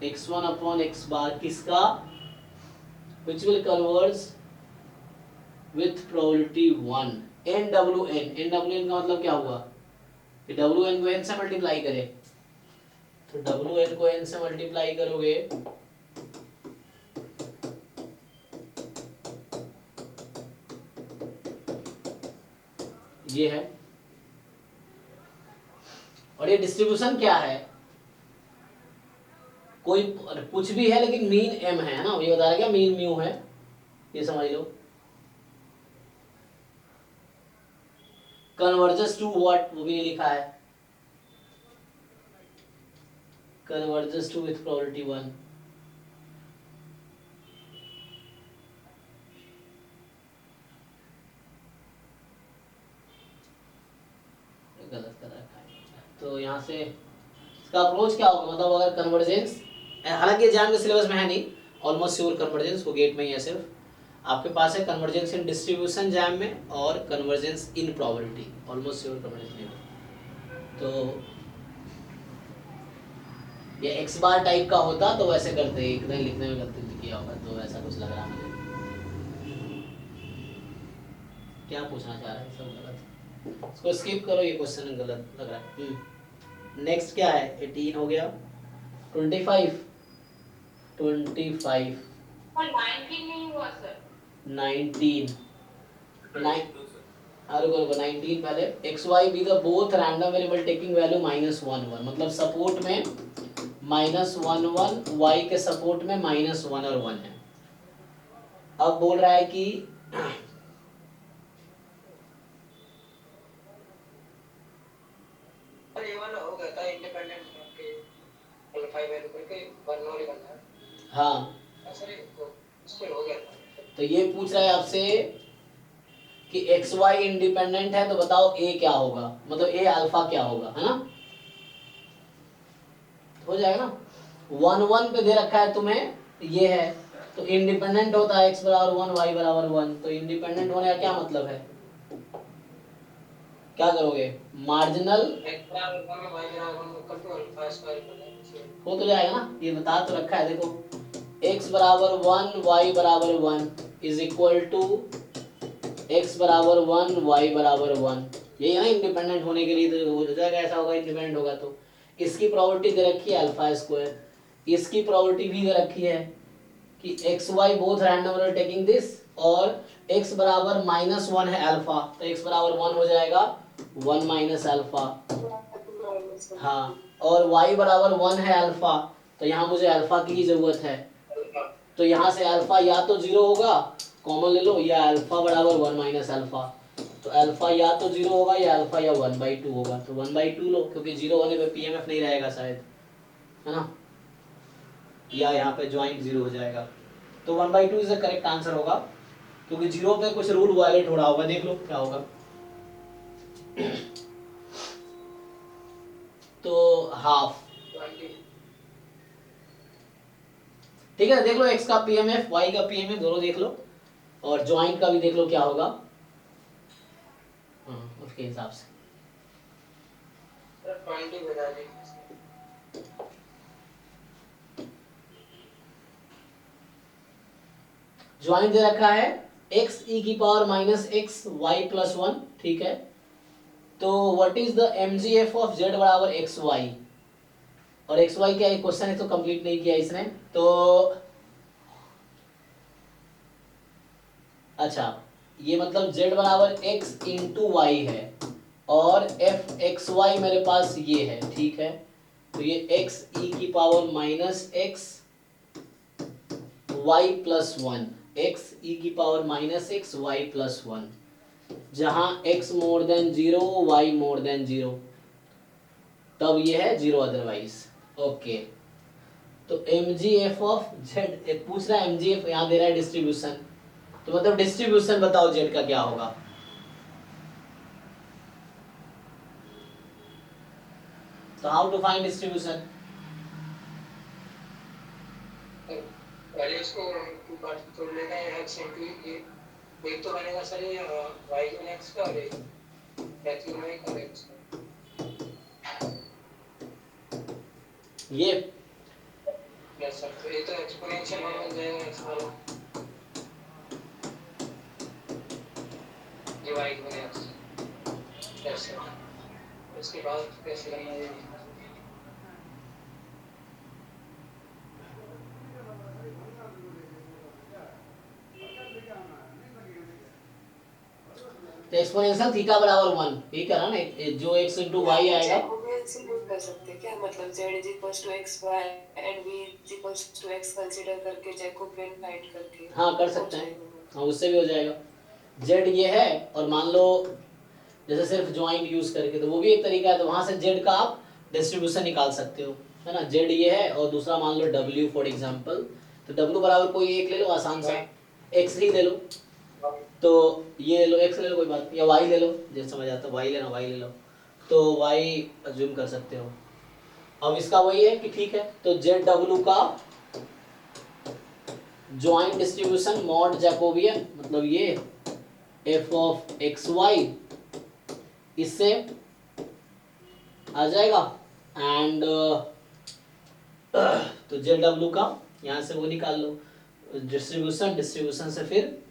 x1 अपॉन x बार किसका, which will converge with probability 1 NWN। NWN का मतलब क्या हुआ कि WN को n से मल्टीप्लाई करे, तो WN को n से मल्टीप्लाई करोगे ये है, और ये डिस्ट्रीब्यूशन क्या है, कोई कुछ भी है लेकिन मीन m है ना, ये बता रहा क्या मीन म्यू है, ये समझ लो। कन्वर्जेस टू व्हाट, वो भी लिखा है, कन्वर्जेस टू विथ प्रोबेबिलिटी 1। गलत कर रखा है, तो यहाँ से इसका अप्रोच क्या होगा, मतलब अगर कन्वर्जेंस, हालांकि एग्जाम के सिलेबस में है नहीं, ऑलमोस्ट श्योर कन्वर्जेंस वो गेट में ही है, सिर्फ आपके पास है कन्वर्जेंस इन डिस्ट्रीब्यूशन जैम में और कन्वर्जेंस इन प्रोबेबिलिटी, ऑलमोस्ट श्योर कन्वर्जेंस में। तो ये एक्स बार टाइप का होता तो वैसे करते, एक दिन लिखने में गलती किया होगा, तो ऐसा कुछ लग रहा मुझे। क्या पूछना चाह रहा है, सब गलत, इसको स्किप करो, ये क्वेश्चन गलत लग रहा है। नेक्स्ट क्या है, 18 हो गया, 25 25 और 19 नहीं हुआ सर। 19 रुको 19 पहले, x y be the both random variable taking value -1 1, मतलब सपोर्ट में -1 1, वाई के सपोर्ट में -1 और 1 है। अब बोल रहा है कि और ये वाला हो गया था इंडिपेंडेंट के अल्फा वैल्यू करके बर्नौली बनना है। हाँ सर इसको हो गया था। तो ये पूछ रहा है आपसे कि एक्स वाई इंडिपेंडेंट है, तो बताओ ए क्या होगा, मतलब ए अल्फा क्या होगा, है ना, हो जाएगा ना। 1 1 पे दे रखा है तुम्हें, ये है तो इंडिपेंडेंट होता है x बराबर 1 y बराबर 1, तो इंडिपेंडेंट होने का क्या मतलब है, क्या करोगे, मार्जिनल x बराबर 1 y बराबर 1 इक्वल टू अल्फा स्क्वायर कर देंगे, हो तो जाएगा ना, ये बता तो रखा है, देखो x बराबर 1 y बराबर 1 इज इक्वल टू x बराबर 1 y बराबर 1, यही है ना इंडिपेंडेंट होने के लिए, तो हो जाएगा, ऐसा होगा इंडिपेंडेंट होगा। तो इसकी प्रोबेबिलिटी दे रखी है अल्फा स्क्वायर, इसकी प्रोबेबिलिटी भी दे रखी है कि x y both random are taking this, और x बराबर -1 है अल्फा, तो x बराबर 1 हो जाएगा 1 माइनस अल्फा, हाँ, और y बराबर 1 है अल्फा, तो यहाँ मुझे अल्फा की ही जरूरत है, तो यहाँ से अल्फा या तो 0 होगा, कॉमन ले लो, या अल्फा बराबर 1 माइनस अल्फा, तो अल्फा या तो 0 होगा या अल्फा या 1/2 होगा, तो 1/2 लो, क्योंकि 0 होने पे पीएमएफ नहीं रहेगा शायद, है ना, या यहाँ पे ज्वाइंट 0 हो जाएगा, तो 1/2 इज द करेक्ट आंसर होगा, क्योंकि 0 पे कुछ रूल वायलेट हो रहा होगा, देख लो क्या होगा। तो हाफ, ठीक है, देख लो x का पीएमएफ y का पीएमएफ दोनों देख लो, और ज्वाइंट का भी देख लो क्या होगा, उसके हिसाब से 20 बता दीजिए। ज्वाइंट दे रखा है x e की पावर -x y + 1, ठीक है, तो what is the mgf of z बराबर xy, और xy क्या, एक क्वेश्चन है तो कंप्लीट नहीं किया इसने, तो अच्छा ये मतलब z बराबर x इंटू वाई है, और f एक्स वाई मेरे पास ये है, ठीक है, तो ये x e की power -x y + 1, x e की पावर -x y + 1, जहां x more than 0 y more than 0, तब ये है 0 अदरवाइज, ओके। तो mgf ऑफ z, एक पूछ रहा है mgf, यहाँ दे रहा है डिस्ट्रीब्यूशन, तो मतलब डिस्ट्रीब्यूशन बताओ z का क्या होगा, तो हाउ टू फाइंड डिस्ट्रीब्यूशन, पहले इसको टू पार्ट में तोड़ लेते हैं, एक्स इंटू ये एक तो बनेगा सर ये वाई इन एक्स का और एक वैक्यूम में एक और एक्स का। ये यस सर, तो ये तो एक्सपोनेंशियल वन बन जाएगा एक्स वाला, ये वाई इन एक्स। यस सर, इसके बाद कैसे करना है ये? तो एक्सपोनेंशियल थीटा बराबर 1, ये करा ना, जो x इंटू वाई आएगा। जैकोबियन से यूज कर सकते हैं क्या, मतलब z is equals to x y and v is equals to x consider करके जैकोबियन फाइंड करके। हाँ कर सकते हैं, हाँ उससे भी हो जाएगा। z ये है और मान लो जैसे सिर्फ ज्वाइंट यूज करके, तो वो भी एक तरीका है, तो वहां से z का आप डिस्ट्रीब्यूशन निकाल सकते हो, है ना। z ये है और दूसरा मान लो w फॉर एग्जांपल, तो w बराबर कोई एक ले लो आसान सा, x ही ले लो, तो ये ले लो, x ले लो कोई बात नहीं, या y ले लो, जैसे समझ आता है y लेना, y ले लो, तो y अज्यूम कर सकते हो। अब इसका वही है कि ठीक है, तो ZW का ज्वाइंट डिस्ट्रीब्यूशन मॉड जैकोबियन, मतलब ये f ऑफ एक्स वाई इससे आ जाएगा, एंड तो ZW का यहाँ से वो निकाल लो डिस्ट्रीब्यूशन, डिस्ट्रीब्यूशन से फिर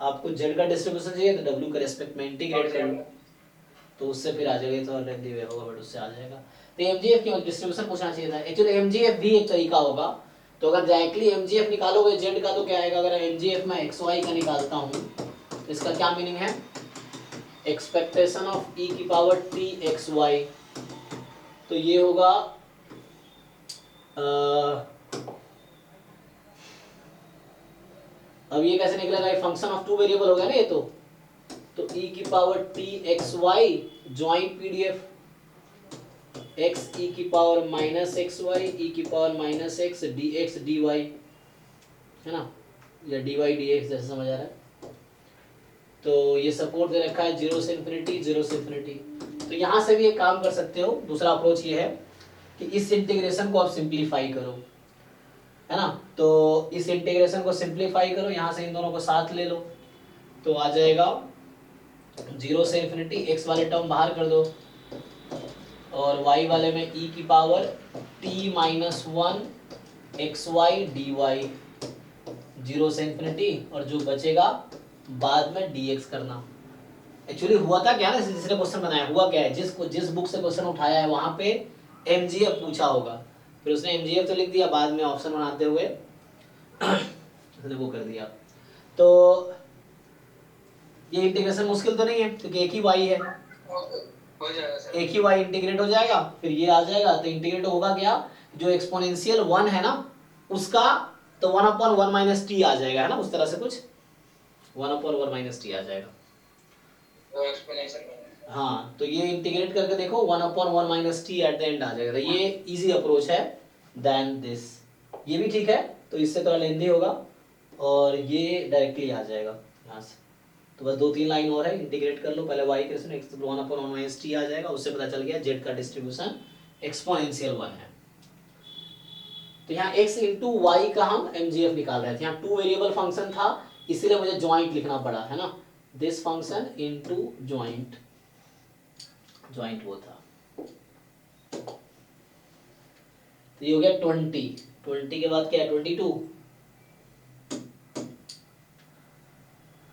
आपको z का डिस्ट्रीब्यूशन चाहिए तो w के रेस्पेक्ट में इंटीग्रेट कर लो, तो उससे फिर आ जाएगा, तो लेंदी वे होगा बट उससे आ जाएगा। तो mgf की डिस्ट्रीब्यूशन पूछना चाहिए था, एक्चुअली mgf भी एक तरीका होगा, तो अगर डायरेक्टली mgf निकालोगे z का तो क्या आएगा, अगर mgf मैं xy का निकालता हूँ तो इसका क्या मीनिंग है, एक्सपेक्टेशन ऑफ e की पावर t xy, तो ये होगा अब ये कैसे निकलेगा, ये फंक्शन ऑफ टू वेरिएबल हो गया ना ये, तो e की power t xy joint PDF x e की power minus x y e की power minus x d x d y, है ना, या डी वाई डी एक्स जैसे समझ आ रहा है। तो ये सपोर्ट दे रखा है 0 से इन्फिनिटी, 0 से इन्फिनिटी, तो यहाँ से भी एक काम कर सकते हो। दूसरा अप्रोच ये है कि इस इंटीग्रेशन को आप सिंप्लीफाई करो, है ना, तो इस इंटीग्रेशन को सिंप्लीफाई करो, यहाँ से इन दोनों को साथ ले लो, तो आ जाएगा 0 से इन्फिनिटी, x वाले टर्म बाहर कर दो और y वाले में e की power t minus 1 x y d y, 0 से इन्फिनिटी, और जो बचेगा बाद में dx करना। एक्चुअली हुआ था क्या ना, जिसने क्वेश्चन बनाया हुआ क्या है, जिस बुक से क्वेश्चन उठाया है वहां पे mgf पूछा होगा, फिर उसने mgf तो लिख दिया, बाद में ऑप्शन बनाते हुए उसने वो कर दिया। तो ये इंटीग्रेशन मुश्किल तो नहीं है क्योंकि एक ही y है, हो जाएगा सर, एक ही y इंटीग्रेट हो जाएगा, फिर ये आ जाएगा, तो इंटीग्रेट होगा क्या, जो एक्सपोनेंशियल 1 है ना उसका, तो 1/1 माइनस टी आ जाएगा, है ना, उस तरह से कुछ 1/1 माइनस टी आ जाएगा। वो एक्सपोनेंशियल बनेगा। हाँ, तो ये इंटीग्रेट करके देखो 1/1 minus t at the end आ जाएगा, तो ये इजी अप्रोच है देन दिस, ये भी ठीक है, तो इससे थोड़ा लेंदी होगा, और ये डायरेक्टली आ जाएगा यहाँ से। तो बस 2-3 लाइन और है, इंटीग्रेट कर लो पहले y के साथ, x 1/1 माइनस टी आ जाएगा, उससे पता चल गया z का डिस्ट्रीब्यूशन एक्सपोनेंशियल 1 है। तो यहाँ x इंटू वाई का हम mgf निकाल रहे थे, यहाँ टू वेरिएबल फंक्शन था इसीलिए मुझे ज्वाइंट लिखना पड़ा, है ना, this function into joint, joint वो था, तो ये हो गया 20 के बाद क्या है 22,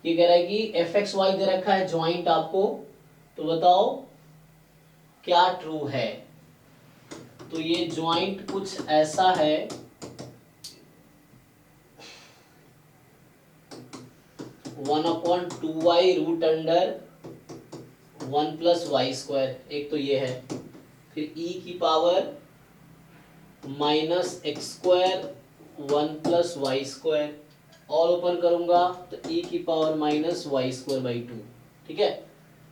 ये कह रहा है कि एफ एक्स वाई दे रखा है ज्वाइंट आपको, तो बताओ क्या ट्रू है, तो ये ज्वाइंट कुछ ऐसा है, 1/2y root under 1 plus y square, एक तो ये है, फिर e की power minus x square 1 plus y square, और ओपन करूंगा तो e की power minus y square by 2, ठीक है।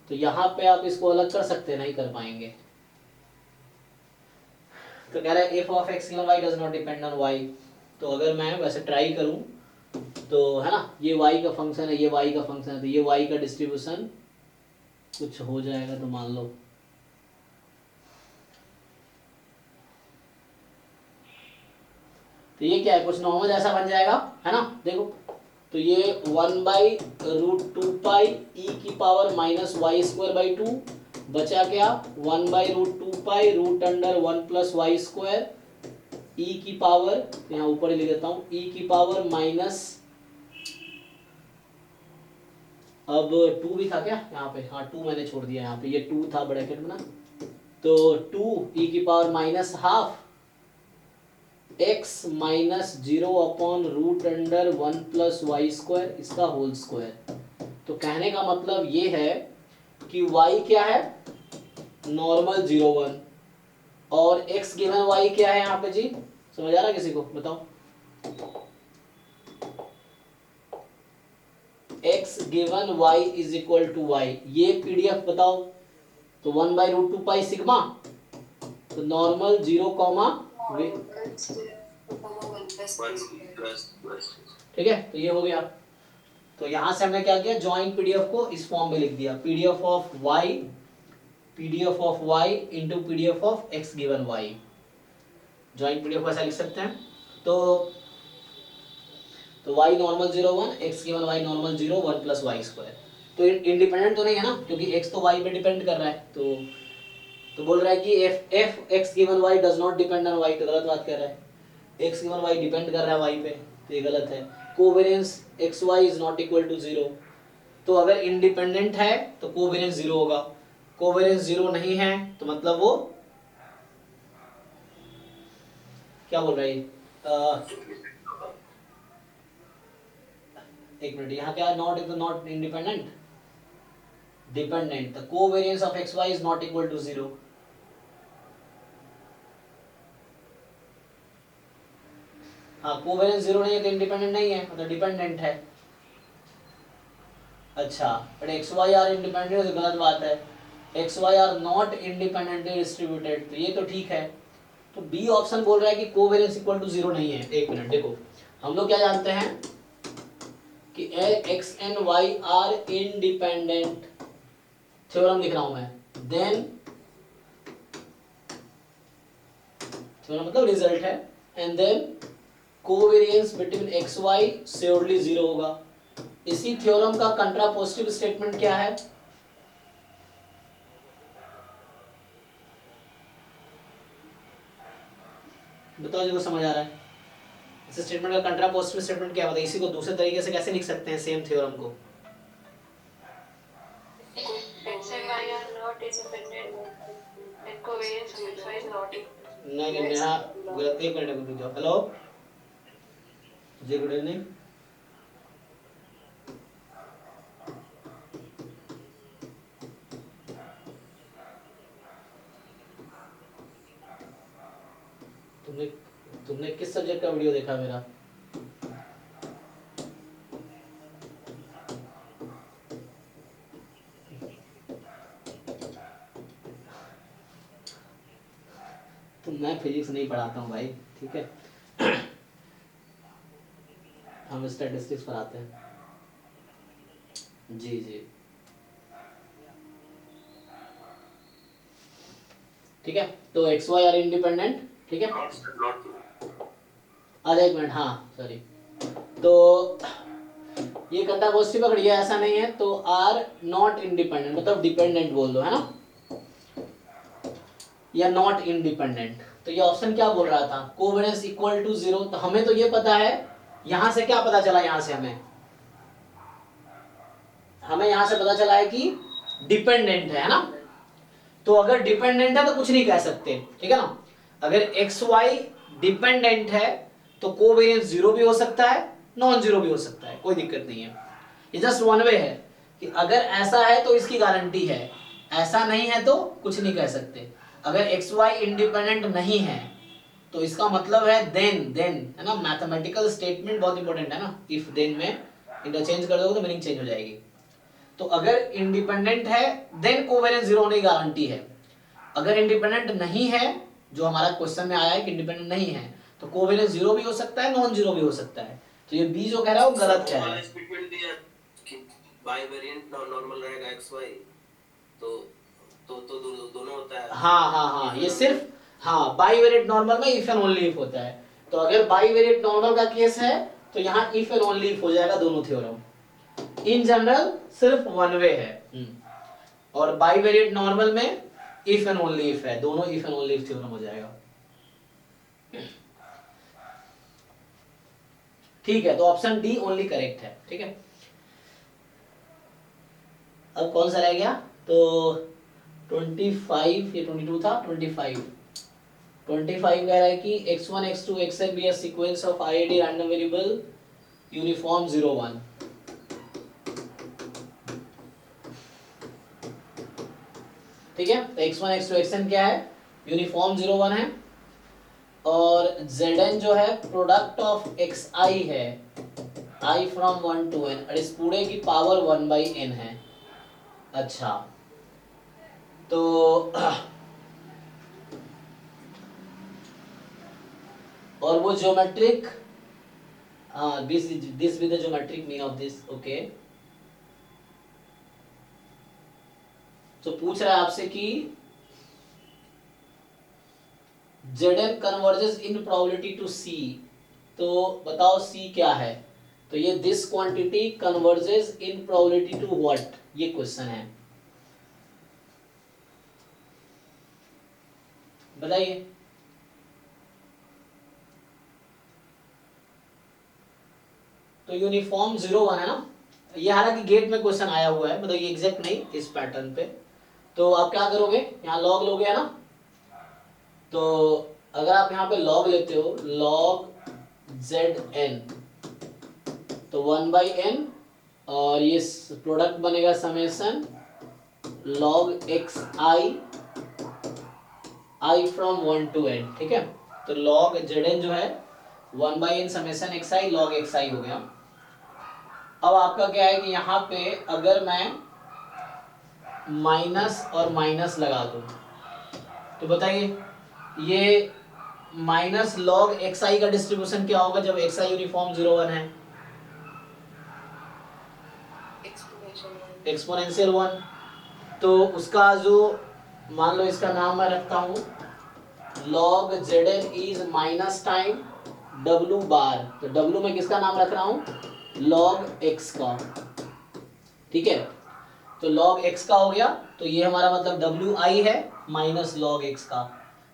तो यहाँ पे आप इसको अलग कर सकते हैं, नहीं कर पाएंगे, तो कह रहा है f of x y does not depend on y, तो अगर मैं वैसे ट्राई करूं तो, है ना, ये y का फंक्शन है, ये y का फंक्शन है, तो ये y का डिस्ट्रीब्यूशन कुछ हो जाएगा, तो मान लो तो ये क्या है, कुछ नॉर्मल जैसा बन जाएगा, है ना। देखो तो ये 1/√2 पाई ई की power minus y square by 2, बचा क्या 1/√2 pi root under 1 plus y square e की पावर, यहाँ ऊपर ही लिख देता हूँ, ई की पावर माइनस, अब 2 भी था क्या यहाँ पे, हाँ 2 मैंने छोड़ दिया यहाँ पे, ये 2 था ब्रैकेट में ना, तो 2 ई की power minus half x minus 0/√1 plus y square, इसका होल स्क्वायर। तो कहने का मतलब ये है कि y क्या है, नॉर्मल 0 1, और x गिवन y क्या है यहाँ पे जी, समझ आ रहा है किसी को, बताओ। x given y is equal to y, ये पीडीएफ बताओ। तो 1/√2 पाई सिग्मा, तो नॉर्मल 0, ठीक है, तो ये हो गया। तो यहां से हमने क्या किया, जॉइंट पीडीएफ को इस फॉर्म में लिख दिया, PDF of y into PDF of x given y। Joint PDF को ऐसा लिख सकते हैं। तो y normal 0 1, x given y normal 0 1 plus y square. तो इंडिपेंडेंट तो नहीं है ना, क्योंकि x तो y पे डिपेंड कर रहा है। तो बोल रहा है कि f x given y does not depend on y, तो गलत बात कर रहा है। x गिवन y डिपेंड कर रहा है y पे, तो ये गलत है। Covariance xy is not equal to 0, तो अगर इंडिपेंडेंट है तो कोवेरिएंस 0 होगा, कोवेरिएंस 0 नहीं है तो मतलब वो क्या बोल रहा है, एक मिनट, यहाँ क्या not independent, dependent, the covariance of xy is not equal to 0। हाँ, कोवेरिएंस 0 नहीं है तो इंडिपेंडेंट नहीं है, मतलब डिपेंडेंट है। अच्छा, बट xy आर इंडिपेंडेंट तो गलत बात है, xy are not independently distributed, तो ये तो ठीक है। तो बी ऑप्शन बोल रहा है कि कोवेरिएंस इक्वल टू 0 नहीं है। एक मिनट देखो, हम लोग क्या जानते हैं कि x and y are independent, theorem लिख रहा हूं मैं, देन थ्योरम मतलब रिजल्ट है, and then covariance between x y surely 0 होगा। इसी थ्योरम का कंट्रापोजिटिव स्टेटमेंट क्या है, बताओ जिसको समझ आ रहा है। इस स्टेटमेंट का कंट्रापोजिटिव स्टेटमेंट क्या होता है, इसी को दूसरे तरीके से कैसे लिख सकते हैं सेम थ्योरम को। X and Y are not independent and covariance of X Y is not equal. नहीं नेहा, एक मिनट रुक जाओ। हेलो जी, गुड इवनिंग। तुमने किस सब्जेक्ट का वीडियो देखा मेरा? तो मैं फिजिक्स नहीं पढ़ाता हूँ भाई, ठीक है। हम स्टैटिस्टिक्स पढ़ाते हैं। जी जी ठीक है। तो एक्स वाई आर इंडिपेंडेंट, ठीक है। अरे एक मिनट, हाँ सॉरी। तो ये कंटा पॉजिटिव पकड़िए, ऐसा नहीं है तो आर नॉट इंडिपेंडेंट, मतलब डिपेंडेंट बोल दो, है ना, या नॉट इंडिपेंडेंट। तो ये ऑप्शन क्या बोल रहा था, कोवेरिएंस इक्वल टू 0। तो हमें तो ये पता है, यहां से क्या पता चला, यहां से हमें यहां से पता चला है कि डिपेंडेंट है ना। तो अगर डिपेंडेंट है तो कुछ नहीं कह सकते, ठीक है ना। अगर एक्स वाई डिपेंडेंट है तो कोवेरिएंस 0 भी हो सकता है, नॉन 0 भी हो सकता है, कोई दिक्कत नहीं है। ये जस्ट वन वे है कि अगर ऐसा है तो इसकी गारंटी है, ऐसा नहीं है तो कुछ नहीं कह सकते। अगर एक्स वाई इंडिपेंडेंट नहीं है तो इसका मतलब है देन है ना, मैथमेटिकल स्टेटमेंट बहुत इंपॉर्टेंट है ना। इफ देन में इंटरचेंज कर दोगे तो मीनिंग चेंज हो जाएगी। तो अगर इंडिपेंडेंट है देन कोवेरिएंस 0 होने की गारंटी है। अगर इंडिपेंडेंट नहीं है, जो हमारा क्वेश्चन में आया है कि इंडिपेंडेंट नहीं है, तो कोवेरिएंस 0 भी हो सकता है, नॉन 0 भी हो सकता है। तो ये बी जो कह रहा है वो गलत कह रहा है। स्टेटमेंट दिया कि बाइवेरिएंट नॉर्मल रहेगा एक्स वाई, तो दोनों होता है। हाँ, ये सिर्फ हाँ बाइवेरिएंट नॉर्मल में इफ एंड ओनली इफ होता है। तो अगर बाई वेरिएट नॉर्मल का केस है तो यहाँ इफ एंड ओनली इफ हो जाएगा दोनों थ्योरम। इन जनरल सिर्फ वन वे है, और बाई वेरिएट नॉर्मल में इफ एंड ओनली इफ है, दोनों if and only if theorem हो जाएगा। ठीक है, तो ऑप्शन डी ओनली करेक्ट है। ठीक है, अब कौन सा रह गया? तो 25, ये 22 था, 25 कह रहा है कि x1 x2 xn be a sequence of IID random variable uniform 0 1। ठीक है, तो x1 x2 xn क्या है? यूनिफॉर्म 0 1 है, और zn जो है प्रोडक्ट ऑफ xi है, i फ्रॉम 1 to n, और इस पूरे की पावर 1/n है। अच्छा, तो और वो geometric, this with the geometric mean of this. Okay, तो पूछ रहा है आपसे कि Zn converges in probability to C, तो बताओ C क्या है? तो ये this quantity converges in probability to what, ये क्वेश्चन है, बताइए। तो यूनिफॉर्म 0 1 है ना, ये हालांकि गेट में क्वेश्चन आया हुआ है, मतलब ये एग्जैक्ट नहीं इस पैटर्न पे। तो आप क्या करोगे, यहाँ लॉग लोगे है ना, तो अगर आप यहाँ पे लॉग लेते हो, लॉग Zn, तो 1/n, और ये प्रोडक्ट बनेगा summation log xi i from 1 to n। ठीक है, तो log Zn जो है 1/n summation xi log xi हो गया। अब आपका क्या है कि यहाँ पे अगर मैं माइनस और माइनस लगा दूं, तो बताइए ये माइनस log xi का डिस्ट्रीब्यूशन क्या होगा जब xi यूनिफॉर्म 0 1 है? एक्सपोनेंशियल 1। तो उसका जो, मान लो इसका नाम मैं रखता हूँ log Zn is minus time w बार, तो w में किसका नाम रख रहा हूँ? log x का। ठीक है, तो log x का हो गया, तो ये हमारा मतलब wi है माइनस log x का,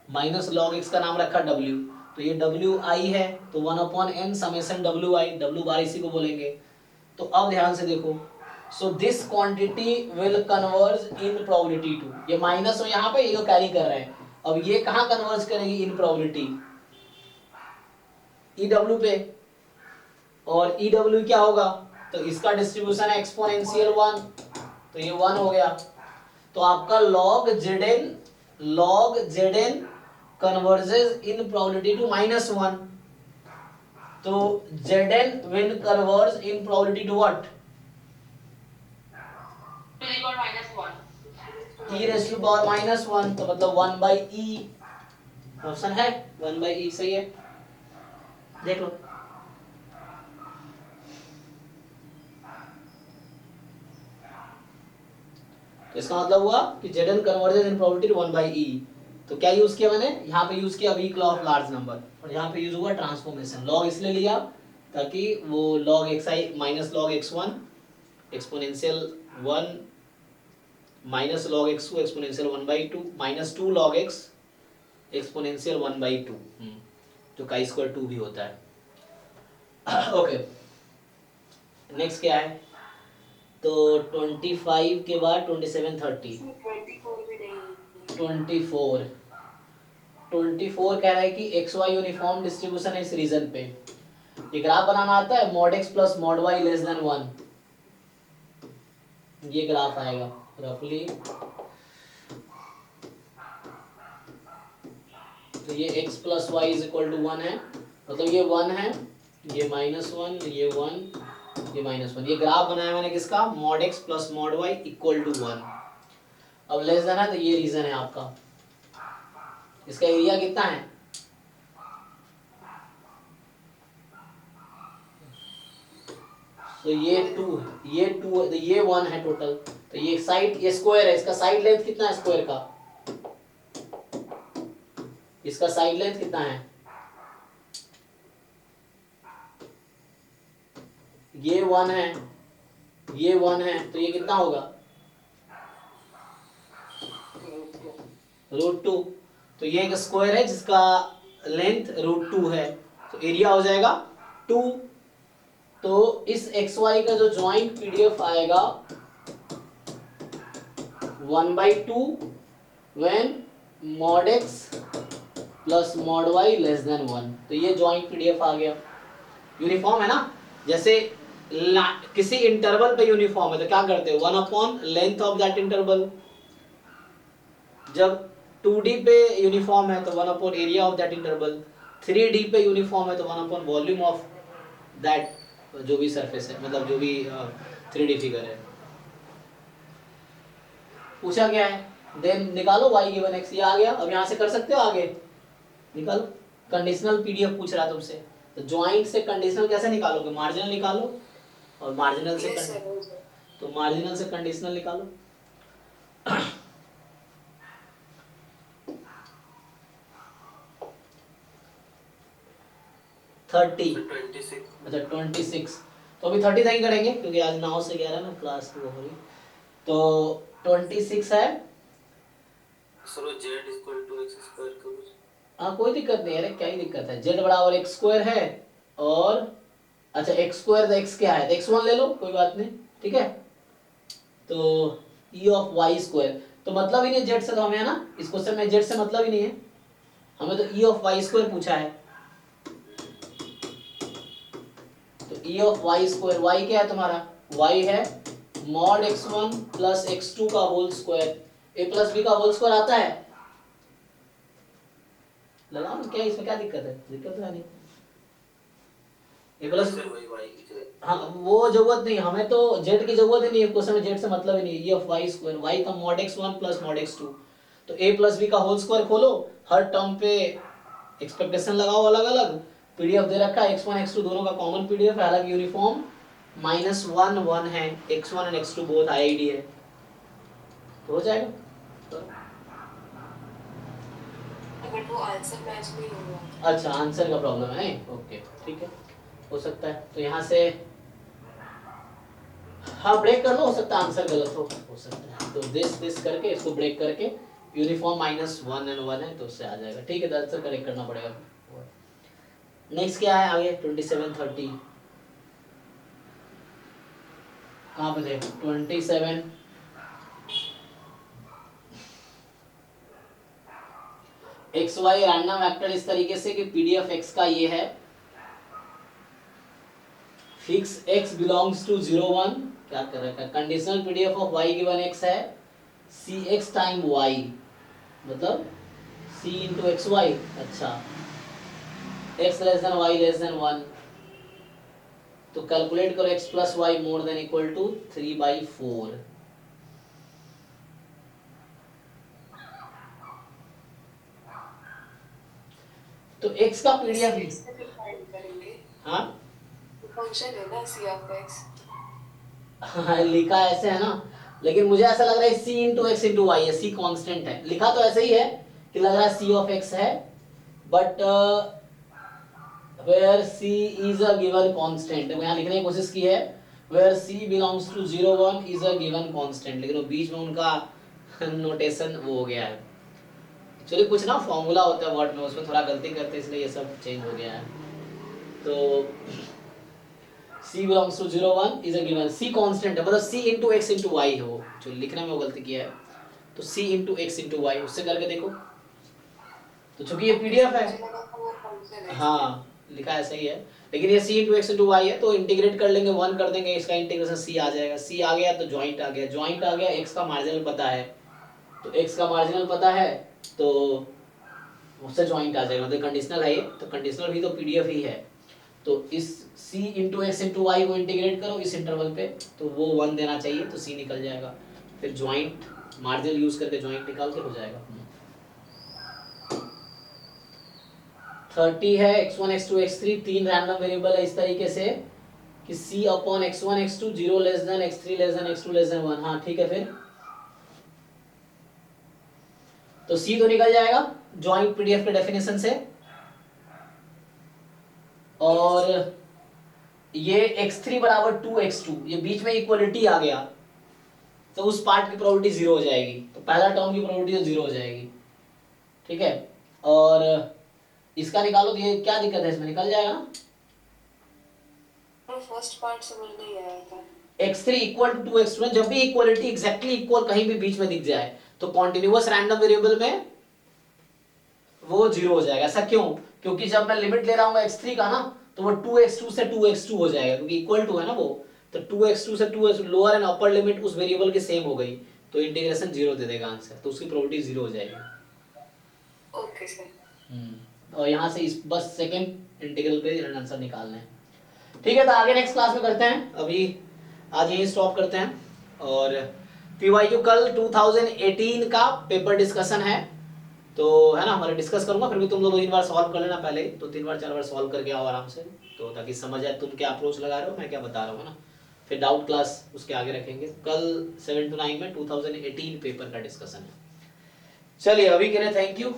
माइनस log x का नाम रखा w, तो ये wi है, तो 1/n समेशन wi, w बार इसी को बोलेंगे। तो अब ध्यान से देखो, so this quantity will converge in probability to, ये माइनस हो यहाँ पे, ये को कैरी कर रहे हैं, अब ये कहाँ कन्वर्ज करेगी इन प्रोबेबिलिटी? EW पे, और EW क्या होगा? तो इसका डिस्ट्रीब्यूशन है एक्सपोनेंशियल 1, तो ये 1 हो गया। तो आपका log Zn converges in probability to -1, तो Zn will converge in probability to what? to the power -1। e raise to power -1, तो मतलब 1/e, ऑप्शन है 1/e, सही है, देख लो। तो इसका मतलब हुआ कि Zn converges in probability to 1/e। तो क्या यूज किया मैंने यहाँ पे? यूज किया weak law of large number, और यहाँ पे यूज हुआ ट्रांसफॉर्मेशन। लॉग इसलिए लिया ताकि वो log xi minus log x1 exponential 1 minus log x2 exponential 1/2 minus 2 log x exponential 1/2, जो chi स्क्वायर 2 भी होता है। ओके, नेक्स्ट क्या है? तो 25 के बाद 27 30 24 कह रहा है कि xy यूनिफॉर्म डिस्ट्रीब्यूशन है इस रीजन पे। ये ग्राफ बनाना आता है, mod x plus mod y less than 1, ये ग्राफ आएगा रफली। तो ये x plus y is equal to 1 है, मतलब ये 1 है, ये -1, ये 1, ये -1। ये ग्राफ बनाया मैंने किसका? mod x plus mod y equal to 1। अब लेस देन है तो ये रीजन है आपका। इसका एरिया कितना है? तो ये 2 है, ये 2 है, तो ये 1 है टोटल। तो ये साइड, ये स्क्वायर है, इसका साइड लेंथ कितना है स्क्वायर का? इसका साइड लेंथ कितना है? ये 1 है, ये 1 है, तो ये कितना होगा √2। तो ये एक स्क्वायर है जिसका लेंथ √2 है, तो एरिया हो जाएगा 2। तो इस xy का जो जॉइंट पीडीएफ आएगा 1/2 when mod x plus mod y less than 1। तो ये जॉइंट पीडीएफ आ गया। यूनिफॉर्म है ना, जैसे किसी इंटरवल पे यूनिफॉर्म है तो क्या करते हैं 1 लेंथ ऑफ दैट इंटरवल। जब 2D पे यूनिफॉर्म है तो 1 area of that interval. 3D पे यूनिफॉर्म है तो 1 वॉल्यूम ऑफ दैट जो भी सरफेस है, मतलब जो भी 3D फिगर है। पूछा क्या है, देन निकालो y गिवन x, ये आ गया। अब यहाँ से कर सकते हो आगे, निकालो। कंडीशनल पीडीएफ पूछ रहा है तुमसे, तो ज्वाइंट से कंडीशनल कैसे निकालोगे, मार्जिनल निकालो, और मार्जिनल से तो मार्जिनल से कंडीशनल निकालो। 30, 26 अच्छा 26। तो अभी 30 तक ही करेंगे क्योंकि आज 9 से 11 में क्लास हो रही। तो 26 है। सर z = x² करो। हाँ कोई दिक्कत नहीं है, अरे क्या ही दिक्कत है, z बराबर x² है, और अच्छा x² तो x क्या है, तो x1 ले लो, कोई बात नहीं, ठीक है। तो e(y²), तो मतलब ही नहीं z से, तो हमें है ना इस क्वेश्चन में z से मतलब ही नहीं है, हमें तो e(y²) पूछा है। तो e(y²), y क्या है तुम्हारा, y है mod x1 प्लस x2 का whole square, a plus b का होल स्क्वायर आता है, लगाओ ना, क्या इसमें क्या दिक्कत है, दिक्कत तो है नहीं। a प्लस, सर वही y की जगह हाँ वो जरूरत नहीं, हमें तो z की जरूरत ही नहीं है, क्वेश्चन में z से मतलब ही नहीं है। e(y²), y का mod x1 plus mod x2, तो a प्लस b का होल स्क्वायर खोलो, हर टर्म पे एक्सपेक्टेशन लगाओ अलग अलग। पीडीएफ दे रखा है x1 x2 दोनों का कॉमन पीडीएफ है, हालांकि यूनिफॉर्म -1 1 है, x1 और x2 बोथ आईआईडी है, तो हो जाएगा। तो बट वो आंसर मैच नहीं हुआ। अच्छा आंसर का प्रॉब्लम है, ओके ठीक है, हो सकता है। तो यहाँ से हाँ ब्रेक कर लो, हो सकता है आंसर गलत हो सकता है। तो दिस करके इसको ब्रेक करके यूनिफॉर्म -1 और 1 है तो उससे आ जाएगा, ठीक है। तो आंसर करेक्ट करना पड़ेगा। नेक्स्ट क्या है आगे, 27 30 कहाँ पे थे, 27 एक्स वाई रैंडम वेक्टर इस तरीके से कि पीडीएफ एक्स का ये है, फिक्स x बिलोंग्स टू 0 1, क्या कर रखा है, conditional PDF of y given x है सी एक्स टाइम y, मतलब c इंटू एक्स वाई। अच्छा x less than y less than 1, तो कैलकुलेट करो x plus y more than equal to 3/4। तो x का पीडीएफ, कैसे डिफाइन करेंगे? हाँ फंक्शन है ना सी ऑफ एक्स। लिखा ऐसे है ना, लेकिन मुझे ऐसा लग रहा है c into x into y है, c कांस्टेंट है, लिखा तो ऐसे ही है कि लग रहा है c ऑफ x है, but where c is a given constant, यहाँ लिखने की कोशिश की है where c belongs to 0 1 is a given constant, लेकिन वो बीच में उनका नोटेशन वो हो गया है। एक्चुअली कुछ ना फॉर्मूला होता है वर्ड में, उसमें थोड़ा गलती करते हैं, इसलिए ये सब चेंज हो गया है। तो c belongs to 0 1 is a given, c constant है, मतलब c into x into y है, वो जो लिखने में वो गलती किया है, तो c into x into y उससे करके देखो। तो चूंकि ये पीडीएफ है, मुझे लगा था वो फंक्शन है। हाँ लिखा ऐसा ही है, लेकिन ये c into x into y है, तो इंटीग्रेट कर लेंगे 1 कर देंगे, इसका इंटीग्रेशन c आ जाएगा, c आ गया तो जॉइंट आ गया, जॉइंट आ गया, x का मार्जिनल पता है, तो x का मार्जिनल पता है तो उससे जॉइंट आ जाएगा, मतलब कंडीशनल है ये, तो कंडीशनल भी तो पीडीएफ ही है। तो इस c into x into y को इंटीग्रेट करो इस इंटरवल पे, तो वो 1 देना चाहिए, तो c निकल जाएगा, फिर जॉइंट मार्जिनल यूज करके जॉइंट निकाल के हो जाएगा। 30 है x1 x2 x3 तीन रैंडम वेरिएबल है इस तरीके से कि c upon x1 x2 0 less than x3 less than x2 less than 1, हाँ ठीक है। फिर तो c तो निकल जाएगा जॉइंट पीडीएफ के डेफिनेशन से, और ये x3 बराबर 2x2, ये बीच में इक्वलिटी आ गया तो उस पार्ट की प्रोबेबिलिटी जीरो हो जाएगी, तो पहला टर्म की प्रोबेबिलिटी तो जीरो हो जाएगी, ठीक है। और इसका निकालो तो ये क्या दिक्कत है, इसमें निकल जाएगा ना। फर्स्ट पार्ट समझ नहीं आया था। x3 इक्वल टू 2x2, जब भी इक्वलिटी एग्जैक्टली इक्वल कहीं भी बीच में दिख जाए तो कॉन्टिन्यूअस रैंडम वेरिएबल में वो जीरो हो जाएगा। ऐसा क्यों? क्योंकि जब मैं लिमिट ले रहा हूँ x3 का ना, तो वो 2x2 से 2x2 हो जाएगा, क्योंकि इक्वल टू है ना वो, तो 2x2 से 2x2 lower and upper limit उस वेरिएबल की सेम हो गई, तो इंटीग्रेशन जीरो दे देगा आंसर, तो उसकी प्रोबेबिलिटी जीरो हो जाएगी। Okay sir. और यहाँ से इस बस सेकंड इंटीग्रल पे आंसर निकालना है, ठीक है। तो आगे नेक्स्ट क्लास में करते हैं, अभी आज यही स्टॉप करते हैं। और पीवाईक्यू कल 2018 का पेपर डिस्कशन है, तो है ना, मैं डिस्कस करूंगा, फिर भी तुम लोग 2-3 बार सॉल्व कर लेना, पहले तो 3 बार 4 बार सॉल्व करके आओ आराम से, तो ताकि समझ आए तुम क्या अप्रोच लगा रहे हो, मैं क्या बता रहा हूँ, है ना। फिर डाउट क्लास उसके आगे रखेंगे, कल 7 to 9 में 2018 पेपर का डिस्कशन है। चलिए अभी के लिए थैंक यू।